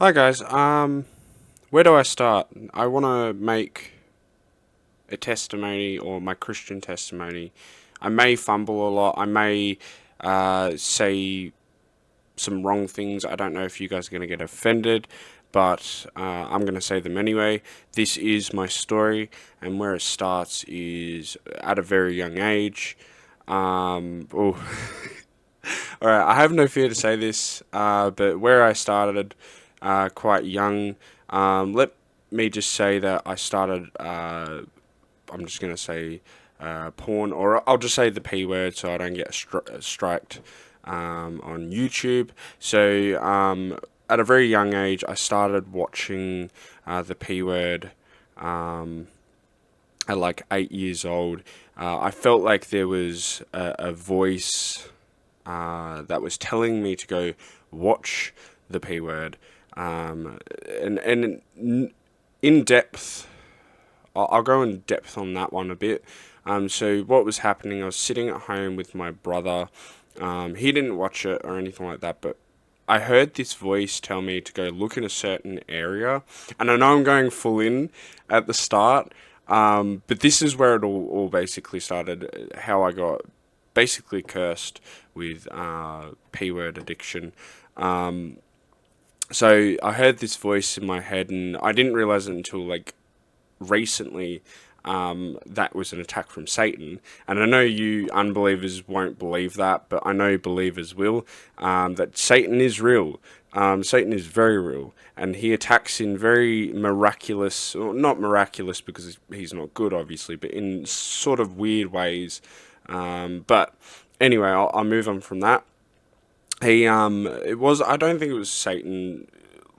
Hi guys. Where do I start? I want to make a testimony or my Christian testimony. I may fumble a lot. I may say some wrong things. I don't know if you guys are going to get offended, but I'm going to say them anyway. This is my story, and where it starts is at a very young age. Oh, all right. I have no fear to say this, but where I started quite young. Let me just say that I started. I'm just gonna say porn, or I'll just say the p word, so I don't get striked on YouTube. So at a very young age, I started watching the p word. Um, at like 8 years old, I felt like there was a voice that was telling me to go watch the P word. And in depth, I'll go in depth on that one a bit. So what was happening? I was sitting at home with my brother. He didn't watch it or anything like that, but I heard this voice tell me to go look in a certain area, and I know I'm going full in at the start, but this is where it all basically started. How I got basically cursed with p word addiction. So I heard this voice in my head, and I didn't realize it until like recently that was an attack from Satan. And I know you unbelievers won't believe that, but I know believers will. That Satan is real. Satan is very real, and he attacks in very miraculous, or not miraculous because he's not good, obviously, but in sort of weird ways. But anyway, I'll move on from that. It was, I don't think it was Satan,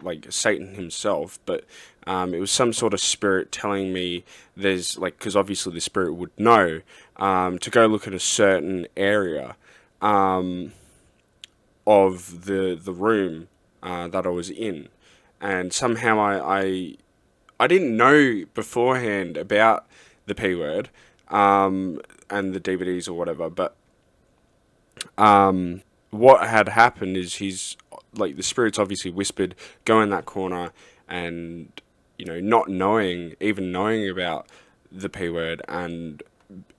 like Satan himself, but it was some sort of spirit telling me there's like, because obviously the spirit would know, to go look at a certain area of the room that I was in, and somehow I didn't know beforehand about the p word and the DVDs or whatever, but what had happened is he's like the spirits obviously whispered, go in that corner, and not knowing, even knowing about the p word and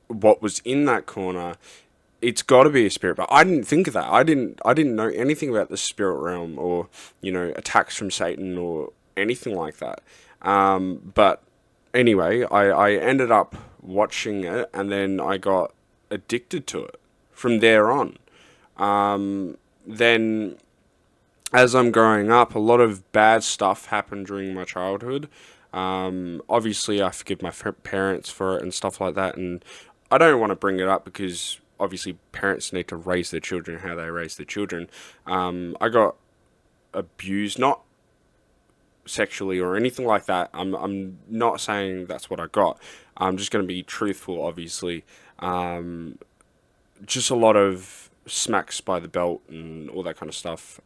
what was in that corner, it's got to be a spirit. But I didn't think of that. I didn't know anything about the spirit realm or attacks from Satan or anything like that. But anyway, I ended up watching it, and then I got addicted to it from there on. Then as I'm growing up, a lot of bad stuff happened during my childhood. Obviously, I forgive my parents for it and stuff like that, and I don't want to bring it up because obviously parents need to raise their children how they raise their children. I got abused, not sexually or anything like that. I'm not saying that's what I got. I'm just going to be truthful, obviously. Just a lot of smacks by the belt and all that kind of stuff.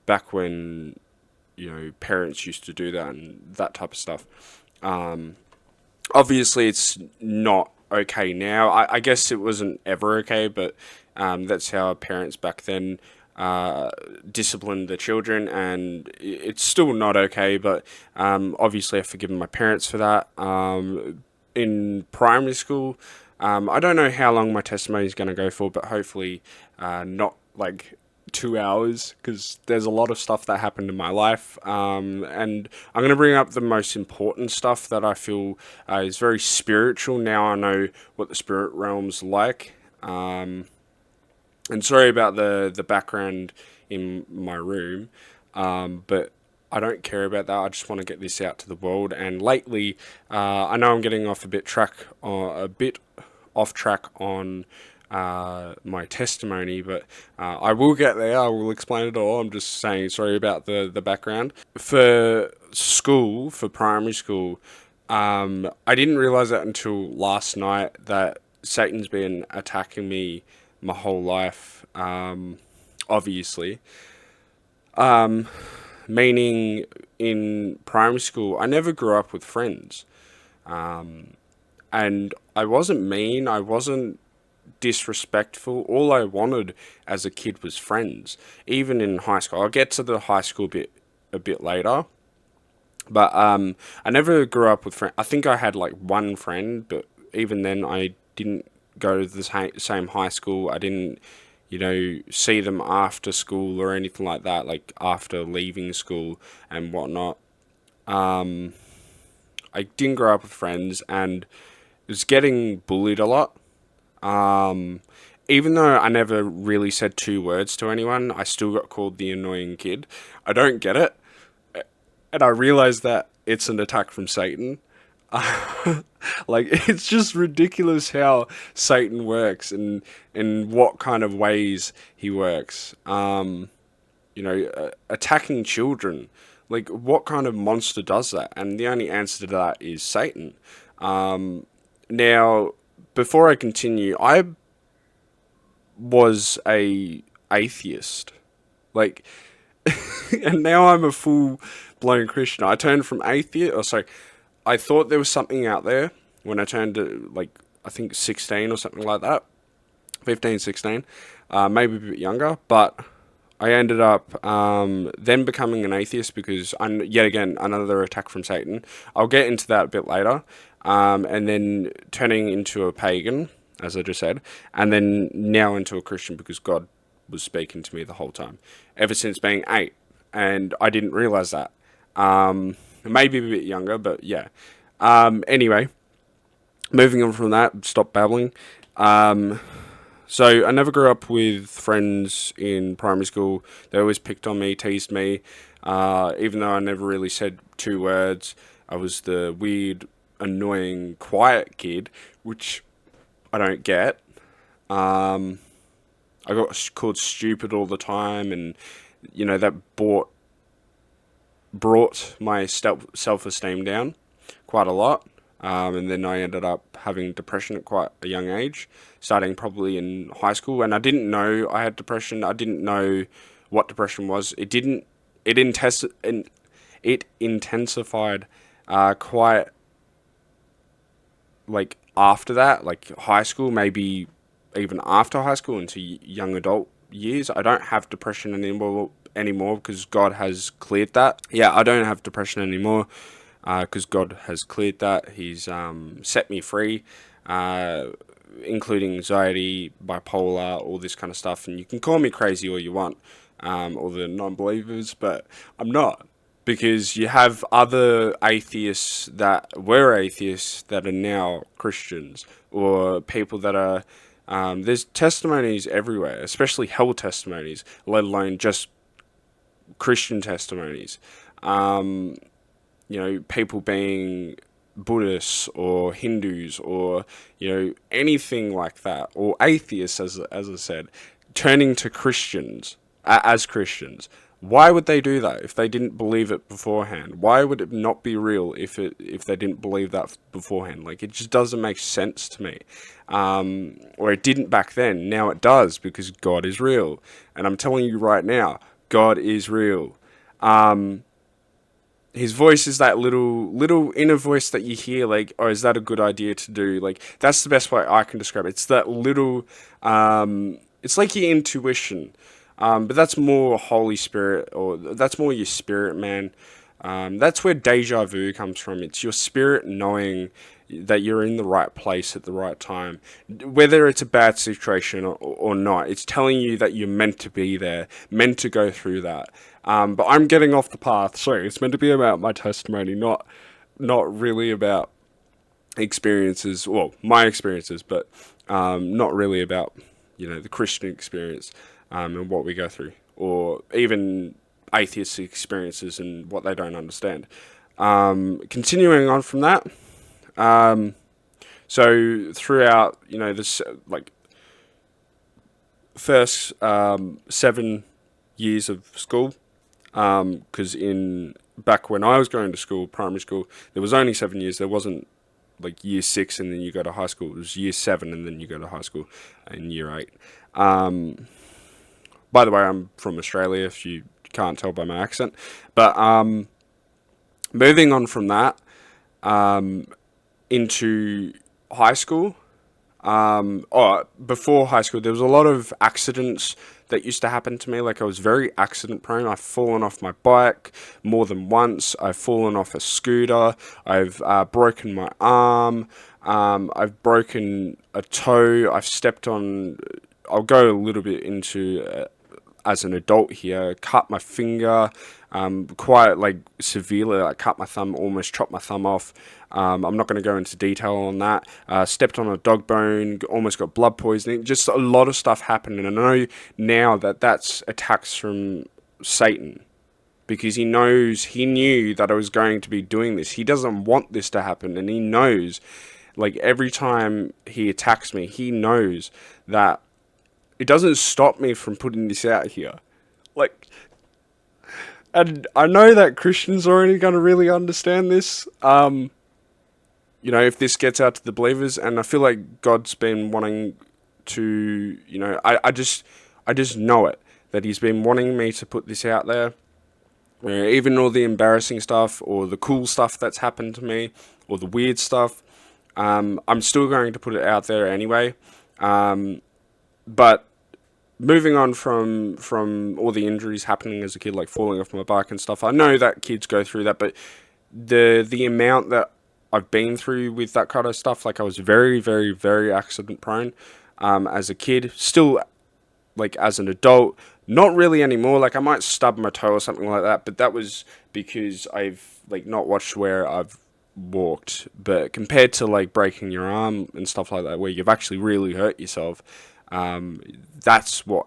Back when parents used to do that and that type of stuff. Obviously, it's not okay now. I guess it wasn't ever okay, but that's how our parents back then disciplined the children, and it's still not okay. But obviously, I've forgiven my parents for that. In primary school, I don't know how long my testimony is going to go for, but hopefully, not like 2 hours, because there's a lot of stuff that happened in my life. And I'm going to bring up the most important stuff that I feel is very spiritual. Now I know what the spirit realm's like. And sorry about the background in my room, but I don't care about that. I just want to get this out to the world. And lately, I know I'm getting a bit off track on my testimony, but I will get there. I will explain it all. I'm just saying sorry about the background. For school, for primary school, I didn't realize that until last night that Satan's been attacking me my whole life. Obviously, meaning in primary school, I never grew up with friends, and I wasn't mean. I wasn't disrespectful. All I wanted as a kid was friends. Even in high school, I'll get to the high school bit a bit later. But I never grew up with friends. I think I had like one friend, but even then, I didn't go to the same high school. I didn't, see them after school or anything like that, like after leaving school and whatnot. Um, I didn't grow up with friends and was getting bullied a lot. Um, Even though I never really said two words to anyone, I still got called the annoying kid. I don't get it. And I realized that it's an attack from Satan. Like, it's just ridiculous how Satan works and what kind of ways he works. Attacking children. Like, what kind of monster does that? And the only answer to that is Satan. Now, before I continue, I was a atheist. Like, and now I'm a full blown Christian. I turned from atheist, or sorry, I thought there was something out there when I turned to, like, I think 16 or something like that. 15, 16, maybe a bit younger, but I ended up then becoming an atheist because, yet again, another attack from Satan. I'll get into that a bit later. And then turning into a pagan, as I just said, and then now into a Christian because God was speaking to me the whole time, ever since being 8. And I didn't realize that. Maybe a bit younger, but yeah. Anyway, moving on from that, stop babbling. So I never grew up with friends in primary school. They always picked on me, teased me, even though I never really said two words. I was the weird, annoying, quiet kid, which I don't get. I got called stupid all the time, and that brought my self-esteem down quite a lot. And then I ended up having depression at quite a young age, starting probably in high school. And I didn't know I had depression. I didn't know what depression was. It intensified quite, like, after that, like high school, maybe even after high school into young adult years. I don't have depression anymore because God has cleared that. Yeah, I don't have depression anymore because God has cleared that. He's set me free, including anxiety, bipolar, all this kind of stuff. And you can call me crazy all you want, or the non-believers, but I'm not. Because you have other atheists that were atheists that are now Christians, or people that are, there's testimonies everywhere, especially hell testimonies, let alone just Christian testimonies. People being Buddhists or Hindus or, anything like that, or atheists, as I said, turning to Christians, as Christians. Why would they do that if they didn't believe it beforehand? Why would it not be real if they didn't believe that beforehand? Like, it just doesn't make sense to me. Or it didn't back then. Now it does, because God is real. And I'm telling you right now, God is real. His voice is that little inner voice that you hear, like, oh, is that a good idea to do? Like, that's the best way I can describe it. It's that little, it's like your intuition. But that's more Holy Spirit, or that's more your spirit, man. That's where deja vu comes from. It's your spirit knowing that you're in the right place at the right time. Whether it's a bad situation or not, it's telling you that you're meant to be there, meant to go through that. But I'm getting off the path. Sorry, it's meant to be about my testimony, not really about experiences, well, my experiences, but not really about, the Christian experience. And what we go through, or even atheist experiences and what they don't understand. Continuing on from that, so throughout, this like first 7 years of school, because back when I was going to school, primary school, there was only 7 years. There wasn't like year 6 and then you go to high school. It was year 7 and then you go to high school in year 8. By the way, I'm from Australia, if you can't tell by my accent. But moving on from that into high school. Before high school, there was a lot of accidents that used to happen to me. Like, I was very accident prone. I've fallen off my bike more than once. I've fallen off a scooter. I've broken my arm. I've broken a toe. I've stepped on. I'll go a little bit into as an adult here. Cut my finger, quite like severely. I cut my thumb, almost chopped my thumb off. I'm not going to go into detail on that. Stepped on a dog bone, almost got blood poisoning. Just a lot of stuff happened, and I know now that that's attacks from Satan, because he knew that I was going to be doing this. He doesn't want this to happen, and he knows, like, every time he attacks me, he knows that it doesn't stop me from putting this out here. Like, and I know that Christians are only going to really understand this, if this gets out to the believers, and I feel like God's been wanting to, I just know it, that he's been wanting me to put this out there. Even all the embarrassing stuff, or the cool stuff that's happened to me, or the weird stuff, I'm still going to put it out there anyway. But moving on from all the injuries happening as a kid, like falling off my bike and stuff, I know that kids go through that, but the amount that I've been through with that kind of stuff, like, I was very, very, very accident prone as a kid. Still, like, as an adult, not really anymore. Like, I might stub my toe or something like that, but that was because I've, like, not watched where I've walked. But compared to, like, breaking your arm and stuff like that, where you've actually really hurt yourself, that's what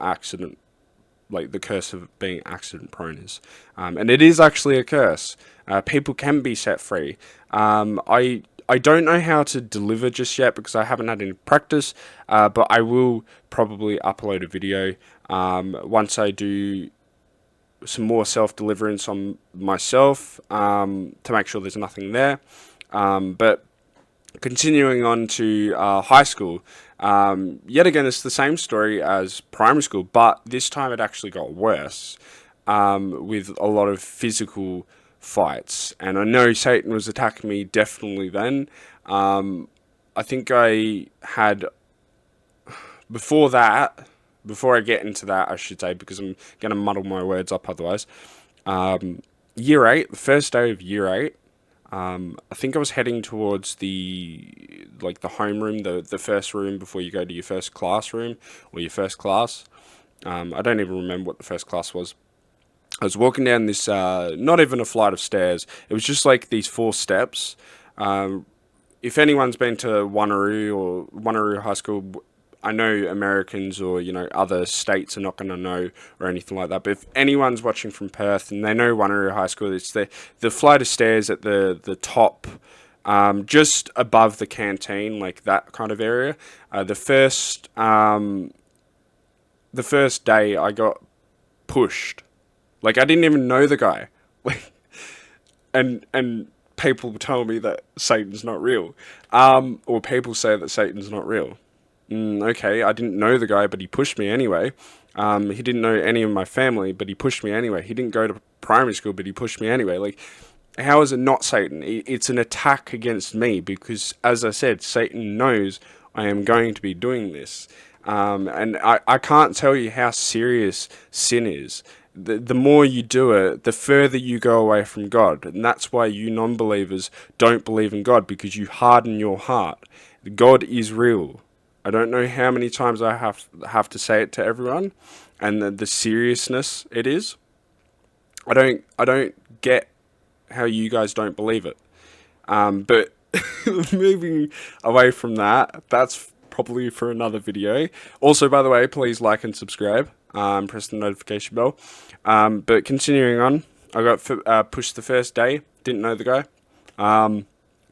the curse of being accident prone is. And it is actually a curse. People can be set free. I don't know how to deliver just yet, because I haven't had any practice, but I will probably upload a video once I do some more self-deliverance on myself, to make sure there's nothing there. But continuing on to high school, yet again, it's the same story as primary school, but this time it actually got worse, with a lot of physical fights. And I know Satan was attacking me definitely then. I think I had, before I get into that, I should say, because I'm going to muddle my words up otherwise, year 8, the first day of year 8, I think I was heading towards the homeroom, the first room before you go to your first classroom, or your first class. I don't even remember what the first class was. I was walking down this, not even a flight of stairs. It was just like these 4 steps. If anyone's been to Wanneroo High School, I know Americans or, other states are not going to know or anything like that. But if anyone's watching from Perth and they know Wanneroo High School, it's the flight of stairs at the top, just above the canteen, like that kind of area. The first day I got pushed. Like, I didn't even know the guy. Like, and people tell me that Satan's not real. Or people say that Satan's not real. Okay, I didn't know the guy, but he pushed me anyway. He didn't know any of my family, but he pushed me anyway. He didn't go to primary school, but he pushed me anyway. Like, how is it not Satan? It's an attack against me, because, as I said, Satan knows I am going to be doing this. And I can't tell you how serious sin is. The more you do it, the further you go away from God. And that's why you non-believers don't believe in God, because you harden your heart. God is real. I don't know how many times I have to say it to everyone, and the seriousness it is. I don't get how you guys don't believe it. But moving away from that, that's probably for another video. Also, by the way, please like and subscribe. Press the notification bell. But continuing on, I got pushed the first day. Didn't know the guy.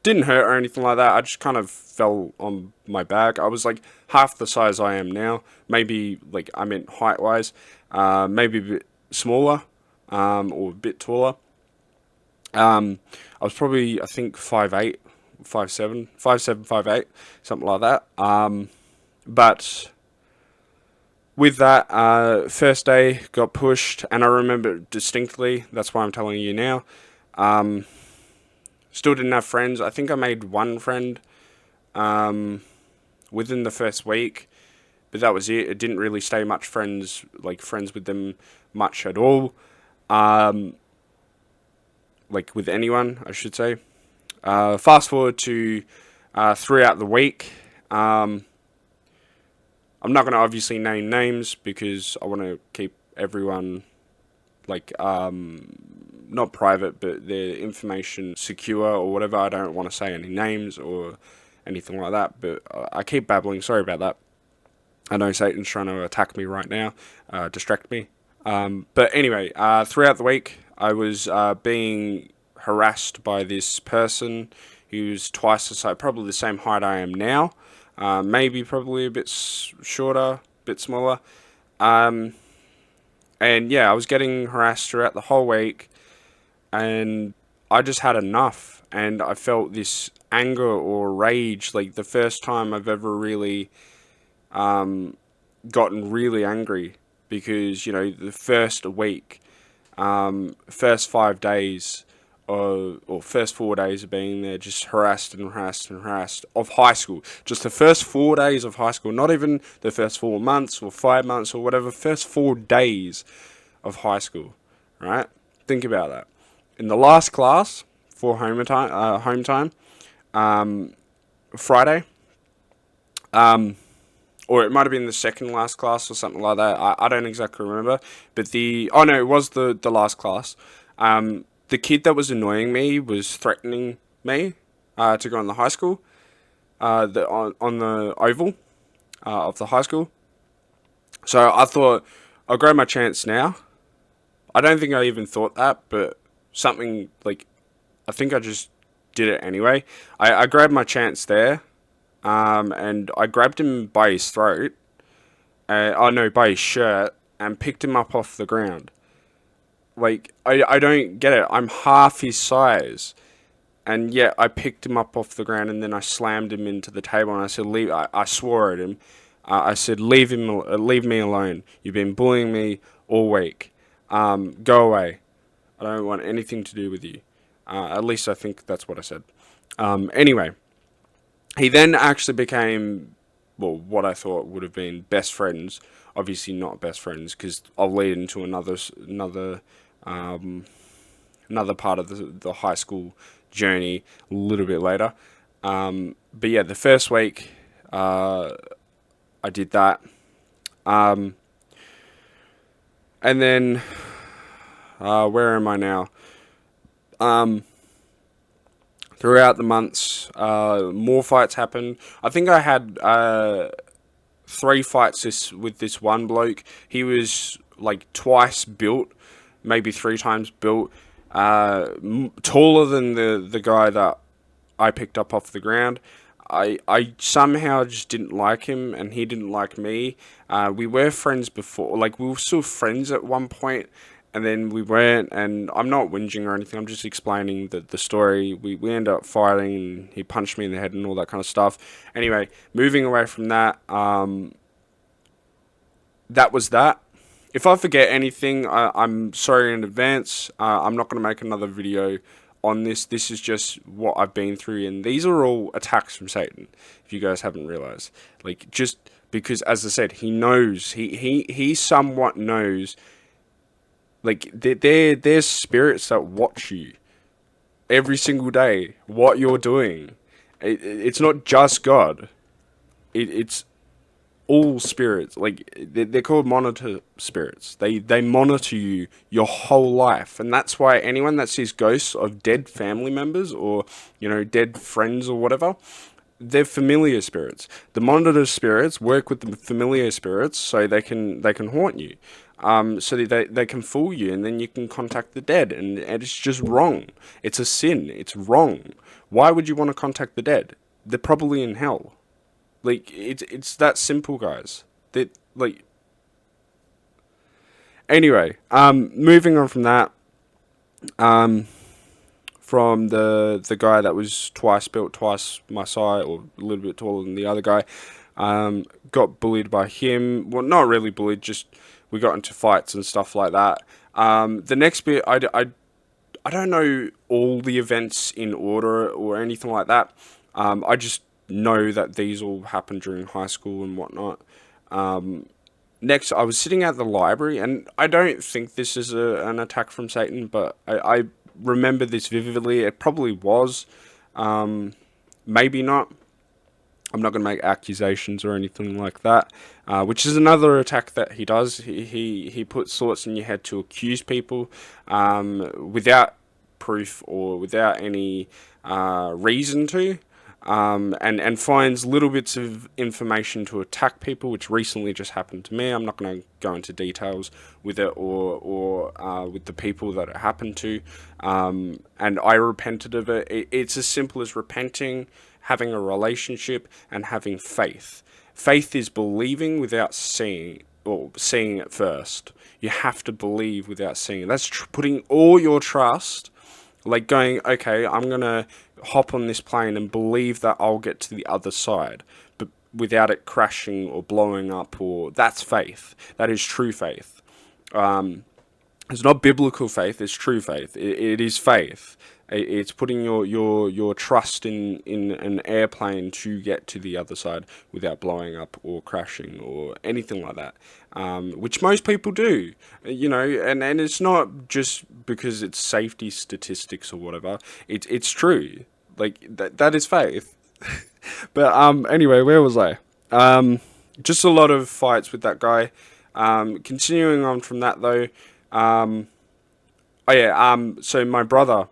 Didn't hurt or anything like that. I just kind of fell on my back. I was like half the size I am now. Maybe, like, I meant height-wise. Maybe a bit smaller, or a bit taller. I was probably, I think, 5'8", 5'7", 5'7", 5'8", something like that. But with that, first day got pushed, and I remember it distinctly. That's why I'm telling you now. Still didn't have friends. I think I made one friend within the first week, but that was it. It didn't really stay much friends with them much at all. Um, like with anyone, I should say. Fast forward to throughout the week. I'm not going to obviously name names because I want to keep everyone like not private, but their information secure or whatever. I don't want to say any names or anything like that, but I keep babbling. Sorry about that. I know Satan's trying to attack me right now, distract me. But anyway, throughout the week, I was being harassed by this person who's twice the size, probably the same height I am now. Maybe probably a bit shorter, a bit smaller. Um, and yeah, I was getting harassed throughout the whole week, and I just had enough. And I felt this anger or rage, like the first time I've ever really gotten really angry because, the first week, first 5 days or first 4 days of being there, just harassed and harassed and harassed of high school. Just the first 4 days of high school, not even the first 4 months or 5 months or whatever, first 4 days of high school, right? Think about that. In the last class for home time, Friday, or it might have been the second last class or something like that. I don't exactly remember. But it was the last class. The kid that was annoying me was threatening me to go in the high school, on the oval of the high school. So I thought, I'll grab my chance now. I don't think I even thought that, but something like, I think I just did it anyway. I grabbed my chance there, and I grabbed him by his throat, by his shirt, and picked him up off the ground. Like, I don't get it. I'm half his size, and yet I picked him up off the ground, and then I slammed him into the table, and I said, "Leave!" I swore at him. I said, leave me alone. You've been bullying me all week. Go away. I don't want anything to do with you." At least I think that's what I said. Anyway, he then actually became, well, what I thought would have been best friends. Obviously not best friends, because I'll lead into another part of the high school journey a little bit later. But yeah, the first week I did that. And then, where am I now? Throughout the months, more fights happened. I think I had 3 fights with this one bloke. He was like twice built, maybe 3 times built, taller than the guy that I picked up off the ground. I somehow just didn't like him, and he didn't like me. We were friends before, like we were still friends at one point, and then we weren't. And I'm not whinging or anything. I'm just explaining the story. We ended up fighting, and he punched me in the head and all that kind of stuff. Anyway, moving away from that, that was that. If I forget anything, I'm sorry in advance. I'm not going to make another video on this. This is just what I've been through, and these are all attacks from Satan, if you guys haven't realized. Like, just because, as I said, he knows, he somewhat knows, like, there's spirits that watch you every single day, what you're doing. It's not just God. It's all spirits. Like, they're called monitor spirits. They monitor you your whole life, and that's why anyone that sees ghosts of dead family members or dead friends or whatever, they're familiar spirits. The monitor spirits work with the familiar spirits so they can haunt you, so they can fool you, and then you can contact the dead, and it's just wrong. It's a sin. It's wrong. Why would you want to contact the dead? They're probably in hell. Like, it's that simple, guys. That, like, anyway, moving on from that, from the guy that was twice my size, or a little bit taller than the other guy, got bullied by him. Well, not really bullied, just we got into fights and stuff like that. The next bit, I don't know all the events in order or anything like that. I just know that these all happened during high school and whatnot. Next, I was sitting at the library, and I don't think this is an attack from Satan, but I remember this vividly. It probably was, maybe not. I'm not going to make accusations or anything like that, which is another attack that he does. He puts thoughts in your head to accuse people without proof or without any reason to. And finds little bits of information to attack people, which recently just happened to me. I'm not going to go into details with it or with the people that it happened to. And I repented of it. It's as simple as repenting, having a relationship, and having faith. Faith is believing without seeing, or seeing it first. You have to believe without seeing it. That's putting all your trust, like going, okay, I'm going to hop on this plane and believe that I'll get to the other side, but without it crashing or blowing up, or that's faith. That is true faith. It's not biblical faith, it's true faith. It is faith. It's putting your trust in an airplane to get to the other side without blowing up or crashing or anything like that, which most people do, and it's not just because it's safety statistics or whatever. It's true. Like, that is faith. But anyway, where was I? Just a lot of fights with that guy. Continuing on from that though, so my brother,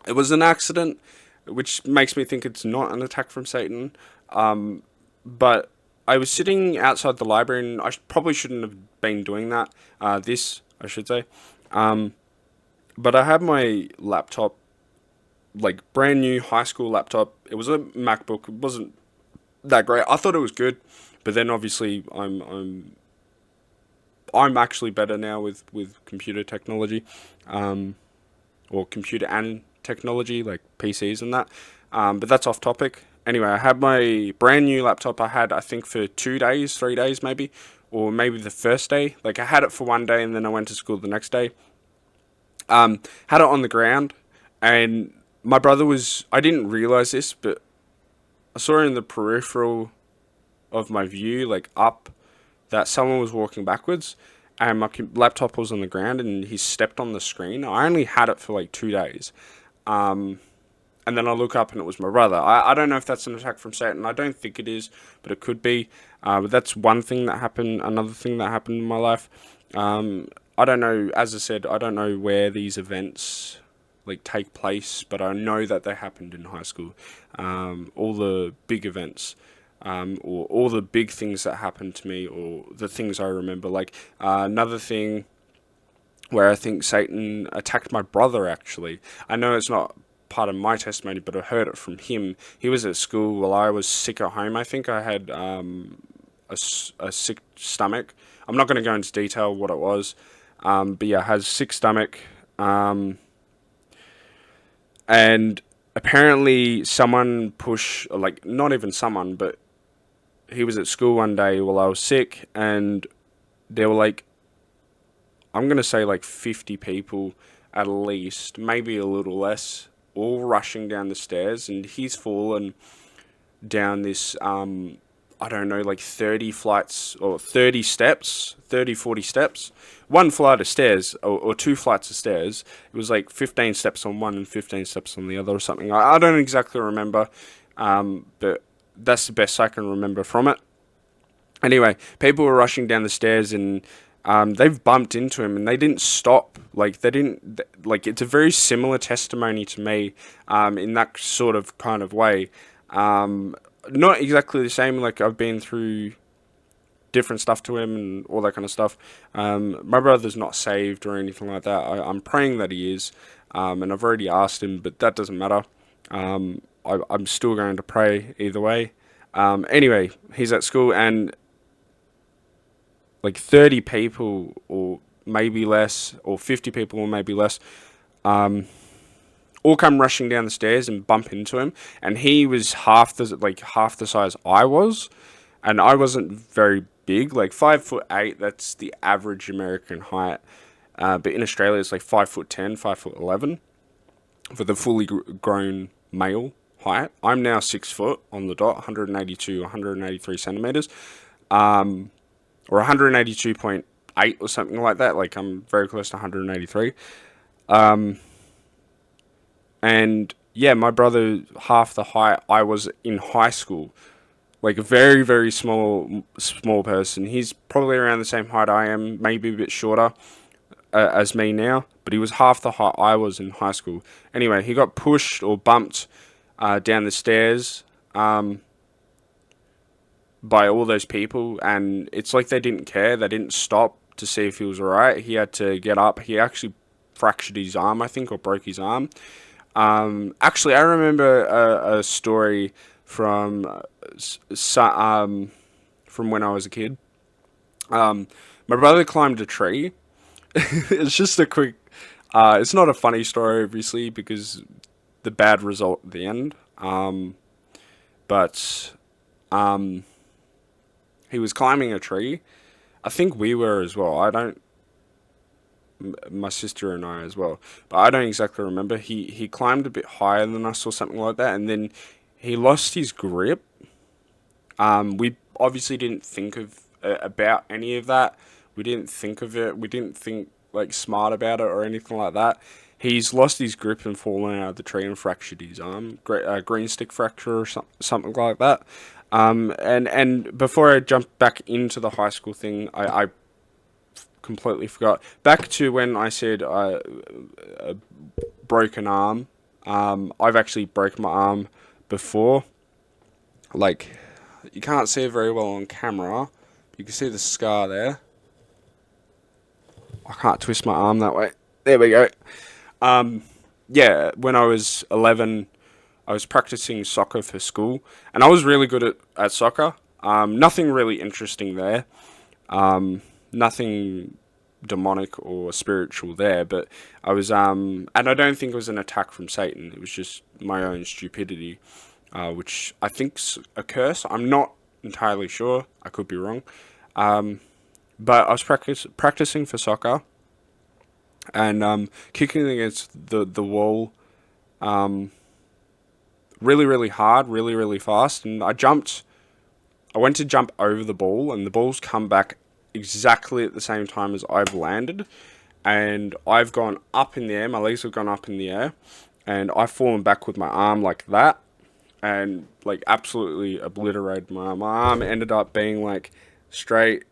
it was an accident, which makes me think it's not an attack from Satan. But I was sitting outside the library, and I probably shouldn't have been doing that. I should say. But I had my laptop, like brand new high school laptop. It was a MacBook. It wasn't that great. I thought it was good, but then obviously I'm actually better now with computer technology, or computer and technology, like PCs and that. But that's off topic. Anyway, I had my brand new laptop. I had, I think, for 2 days, 3 days maybe, or maybe the first day. Like, I had it for one day and then I went to school the next day. Had it on the ground, and my brother was, I didn't realize this, but I saw in the peripheral of my view, like up, that someone was walking backwards, and my laptop was on the ground, and he stepped on the screen. I only had it for like 2 days. And then I look up and it was my brother. I don't know if that's an attack from Satan. I don't think it is, but it could be. But that's one thing that happened. Another thing that happened in my life. I don't know, as I said, I don't know where these events like take place, but I know that they happened in high school. All the big events, or all the big things that happened to me, or the things I remember. Like, another thing where I think Satan attacked my brother, actually. I know it's not part of my testimony, but I heard it from him. He was at school while I was sick at home. I think I had a sick stomach. I'm not going to go into detail what it was, but yeah, I had a sick stomach. And apparently someone like, not even someone, but he was at school one day while I was sick, and there were like, I'm going to say like 50 people at least, maybe a little less, all rushing down the stairs, and he's fallen down this, I don't know, like 30 flights or 30 steps, 30, 40 steps, one flight of stairs, or 2 flights of stairs. It was like 15 steps on one and 15 steps on the other or something. I don't exactly remember, but that's the best I can remember from it. Anyway, people were rushing down the stairs, and they've bumped into him, and they didn't stop. Like, it's a very similar testimony to me, in that sort of kind of way. Not exactly the same, like, I've been through different stuff to him and all that kind of stuff. My brother's not saved or anything like that. I'm praying that he is, and I've already asked him, but that doesn't matter. I'm still going to pray either way. Anyway, he's at school, and like 30 people, or maybe less, or 50 people, or maybe less, all come rushing down the stairs and bump into him. And he was half the size I was, and I wasn't very big, like 5'8". That's the average American height. But in Australia, it's like 5'10", 5'11", for the fully grown male height. I'm now 6 foot on the dot, 182, 183 centimeters. or 182.8 or something like that. Like I'm very close to 183. And yeah, my brother half the height I was in high school. Like a very very small person. He's probably around the same height I am, maybe a bit shorter as me now, but he was half the height I was in high school. Anyway, he got pushed or bumped down the stairs by all those people, and it's like they didn't care. They didn't stop to see if he was alright. He had to get up. He actually fractured his arm, I think, or broke his arm. Actually, I remember a story from from when I was a kid. My brother climbed a tree. It's just a quick. It's not a funny story, obviously, because the bad result at the end. But he was climbing a tree. I think we were as well. I don't. My sister and I as well, but I don't exactly remember. He climbed a bit higher than us or something like that, and then he lost his grip. We obviously didn't think of about any of that. We didn't think of it. We didn't think like smart about it or anything like that. He's lost his grip and fallen out of the tree and fractured his arm, green stick fracture or something like that. And before I jump back into the high school thing, I completely forgot. Back to when I said a broken arm. I've actually broken my arm before. Like, you can't see it very well on camera. You can see the scar there. I can't twist my arm that way. There we go. Yeah, when I was 11, I was practicing soccer for school, and I was really good at soccer. Nothing really interesting there. Nothing demonic or spiritual there, but I was, and I don't think it was an attack from Satan. It was just my own stupidity, which I think's a curse. I'm not entirely sure. I could be wrong. But I was practicing for soccer and kicking against the wall really, really hard, really, really fast. And I went to jump over the ball, and the ball's come back exactly at the same time as I've landed. And I've gone up in the air, my legs have gone up in the air, and I've fallen back with my arm like that, and like absolutely obliterated my arm. My arm ended up being like straight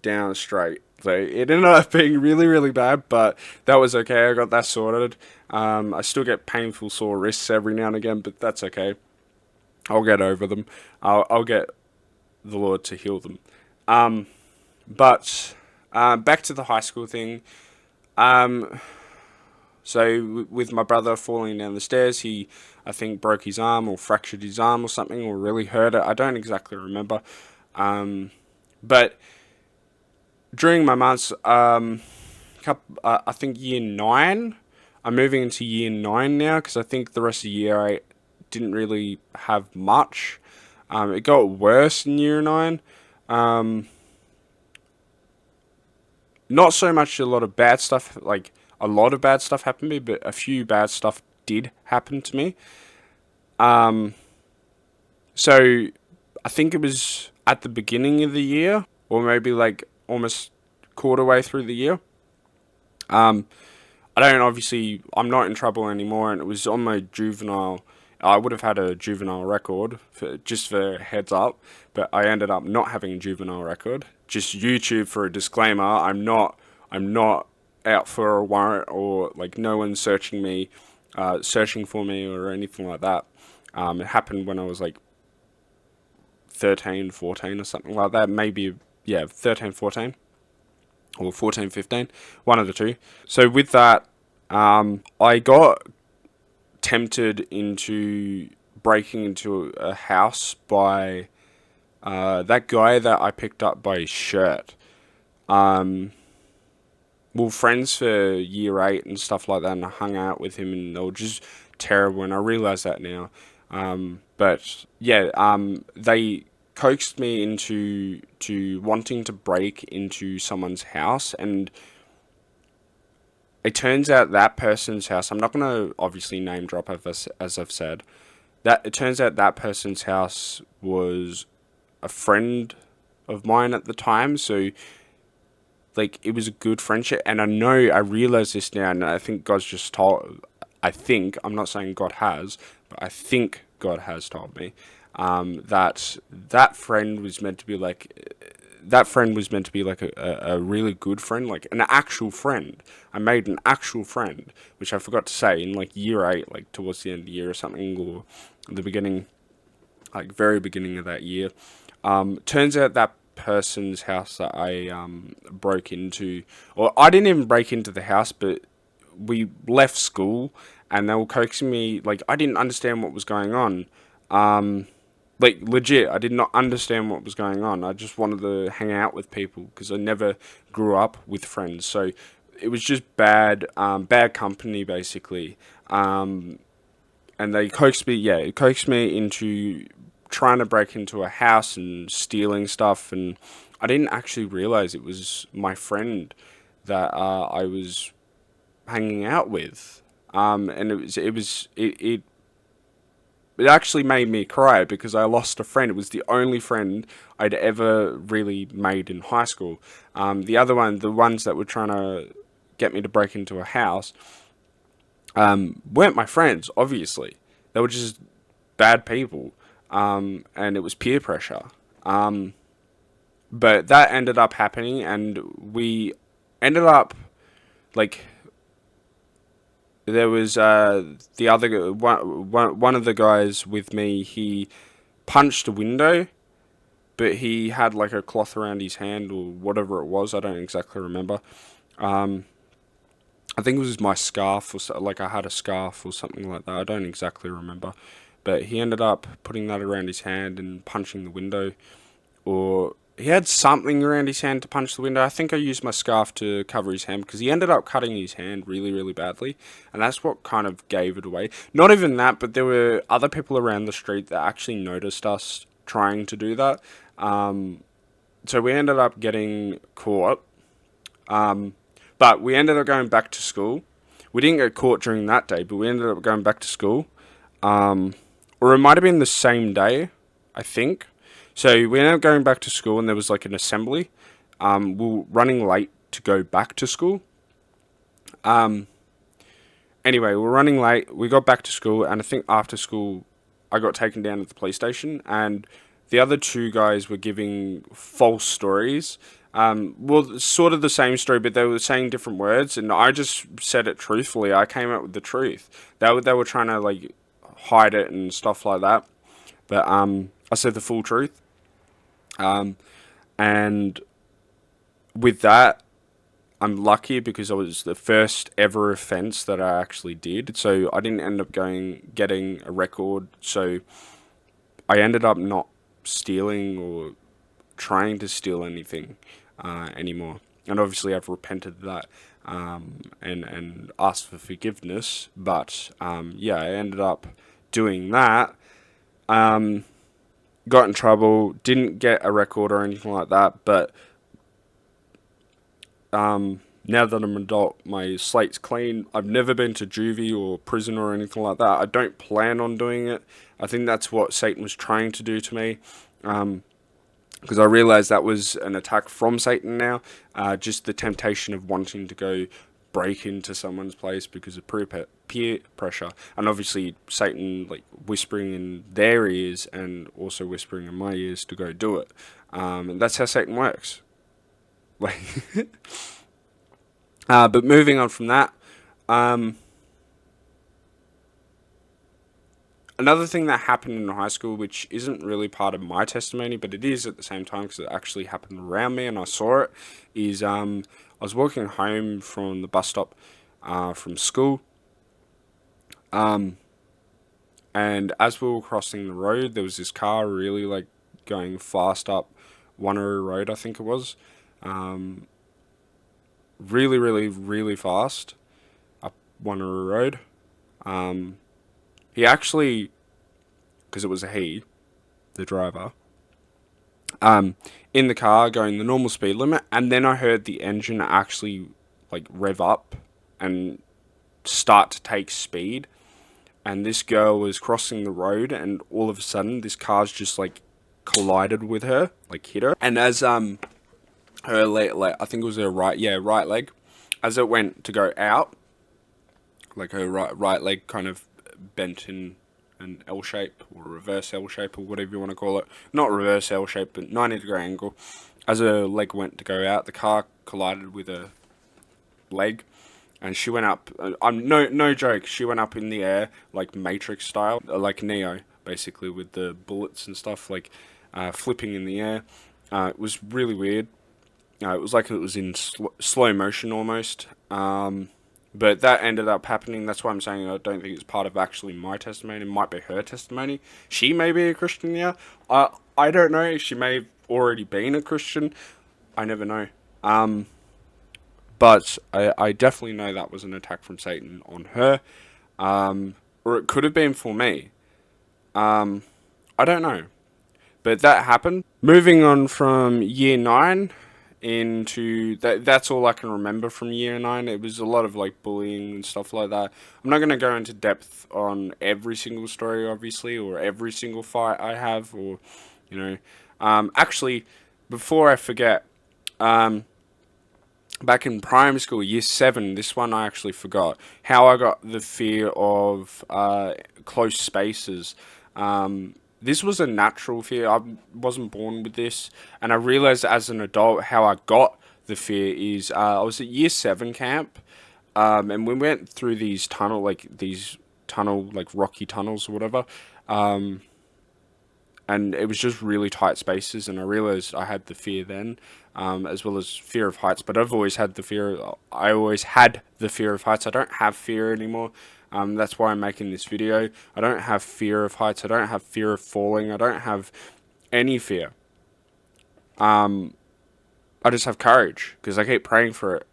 down straight. So it ended up being really, really bad, but that was okay. I got that sorted. I still get painful sore wrists every now and again, but that's okay. I'll get over them. I'll get the Lord to heal them. But back to the high school thing. So with my brother falling down the stairs, he, I think, broke his arm or fractured his arm or something, or really hurt it. I don't exactly remember. But during my months, I think year 9, I'm moving into year 9 now, because I think the rest of year 8 didn't really have much. It got worse in year 9. Not so much a lot of bad stuff, like a lot of bad stuff happened to me, but a few bad stuff did happen to me. So I think it was at the beginning of the year, or maybe like almost quarter way through the year. I don't obviously, I'm not in trouble anymore, and it was on my juvenile. I would have had a juvenile record, just for heads up, but I ended up not having a juvenile record. Just YouTube for a disclaimer. I'm not out for a warrant, or like no one's searching for me or anything like that. It happened when I was like 13, 14 or something like that. Maybe, yeah, 13, 14. Or 14, 15. One of the two. So with that, I got tempted into breaking into a house by that guy that I picked up by his shirt. We were friends for year 8 and stuff like that, and I hung out with him, and they were just terrible, and I realise that now. But yeah, they coaxed me into wanting to break into someone's house, and it turns out that person's house, I'm not going to obviously name drop as I've said, that it turns out that person's house was a friend of mine at the time, so like it was a good friendship. And I realize this now, and I think God's just told. I think I'm not saying God has, but I think God has told me that that friend was meant to be like a really good friend, like an actual friend. I made an actual friend, which I forgot to say in like year 8, like towards the end of the year or something, or the beginning, like very beginning of that year. Turns out that person's house that I broke into, or I didn't even break into the house, but we left school and they were coaxing me. Like I didn't understand what was going on. Like legit, I did not understand what was going on. I just wanted to hang out with people because I never grew up with friends. So it was just bad company basically. And they coaxed me, yeah, it coaxed me into trying to break into a house and stealing stuff. And I didn't actually realize it was my friend that I was hanging out with. And it actually made me cry because I lost a friend. It was the only friend I'd ever really made in high school. The ones that were trying to get me to break into a house, weren't my friends, obviously. They were just bad people. And it was peer pressure. But that ended up happening, and we ended up, like, there was the other one of the guys with me. He punched a window, but he had like a cloth around his hand or whatever it was. I don't exactly remember. Um, I think it was my scarf, or so, like I had a scarf or something like that. I don't exactly remember, but he ended up putting that around his hand and punching the window, or he had something around his hand to punch the window. I think I used my scarf to cover his hand because he ended up cutting his hand really, really badly, and that's what kind of gave it away. Not even that, but there were other people around the street that actually noticed us trying to do that. Um, so we ended up getting caught, but we ended up going back to school. We didn't get caught during that day, but we ended up going back to school. Or it might have been the same day, I think. So we ended up going back to school, and there was like an assembly. We were running late to go back to school. Um, anyway, we were running late. We got back to school, and I think after school, I got taken down to the police station, and the other two guys were giving false stories. Well, sort of the same story, but they were saying different words, and I just said it truthfully. I came out with the truth. They were trying to like hide it and stuff like that, but I said the full truth. Um, and with that, I'm lucky because it was the first ever offense that I actually did. So I didn't end up getting a record. So I ended up not stealing or trying to steal anything anymore. And obviously, I've repented of that, and asked for forgiveness. But yeah, I ended up doing that. Um, got in trouble. Didn't get a record or anything like that. But now that I'm an adult, my slate's clean. I've never been to juvie or prison or anything like that. I don't plan on doing it. I think that's what Satan was trying to do to me. Because I realized that was an attack from Satan now. Just the temptation of wanting to go break into someone's place because of peer pressure. And obviously Satan like whispering in their ears and also whispering in my ears to go do it. And that's how Satan works. Like, but moving on from that, um, another thing that happened in high school, which isn't really part of my testimony, but it is at the same time because it actually happened around me and I saw it, is I was walking home from the bus stop from school, um, and as we were crossing the road, there was this car really like going fast up Wanneroo Road, I think it was, um, really, really, really fast up Wanneroo Road. Um, he actually, because it was a he, the driver, in the car going the normal speed limit, and then I heard the engine actually like rev up and start to take speed, and this girl was crossing the road, and all of a sudden this car's just like collided with her, like hit her, and as her leg, I think it was her right leg, as it went to go out, like her right leg kind of bent in an L shape or reverse L shape or whatever you want to call it. Not reverse L shape, but 90-degree angle. As her leg went to go out, the car collided with her leg, and she went up. I'm no joke. She went up in the air like Matrix style, like Neo, basically with the bullets and stuff, like flipping in the air. It was really weird. It was like it was in slow motion almost. But that ended up happening. That's why I'm saying I don't think it's part of actually my testimony. It might be her testimony. She may be a Christian now. I don't know. She may have already been a Christian. I never know. But I definitely know that was an attack from Satan on her. Or it could have been for me. I don't know. But that happened. Moving on from year 9 into that's all I can remember from year 9. It was a lot of like bullying and stuff like that. I'm not going to go into depth on every single story, obviously, or every single fight I have, or you know. Actually, before I forget, back in primary school, year 7, this one I actually forgot, how I got the fear of close spaces. This was a natural fear. I wasn't born with this, and I realized as an adult how I got the fear is I was at year 7 camp, and we went through these rocky tunnels or whatever, and it was just really tight spaces, and I realized I had the fear then, as well as fear of heights. But I always had the fear of heights. I don't have fear anymore. That's why I'm making this video. I don't have fear of heights. I don't have fear of falling. I don't have any fear. I just have courage because I keep praying for it.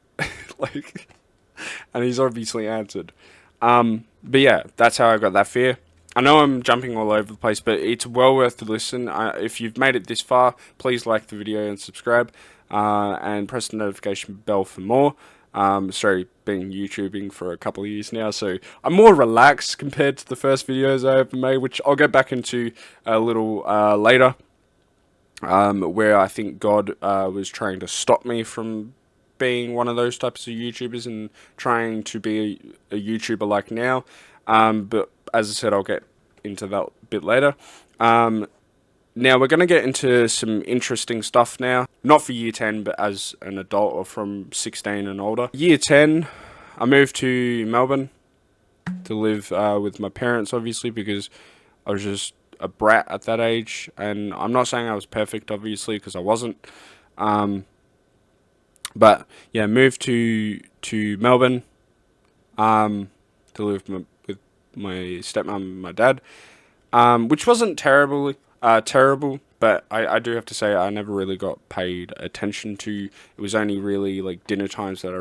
And he's obviously answered. But yeah, that's how I got that fear. I know I'm jumping all over the place, but it's well worth the listen. If you've made it this far, please like the video and subscribe, and press the notification bell for more. Sorry, been YouTubing for a couple of years now, so I'm more relaxed compared to the first videos I ever made, which I'll get back into a little later, where I think God was trying to stop me from being one of those types of YouTubers and trying to be a YouTuber like now. But as I said, I'll get into that a bit later. Now we're going to get into some interesting stuff now. Not for year 10, but as an adult or from 16 and older. Year 10, I moved to Melbourne to live with my parents, obviously, because I was just a brat at that age. And I'm not saying I was perfect, obviously, because I wasn't. But yeah, moved to Melbourne to live with my stepmom and my dad, which wasn't terrible, but I do have to say I never really got paid attention to. It was only really like dinner times that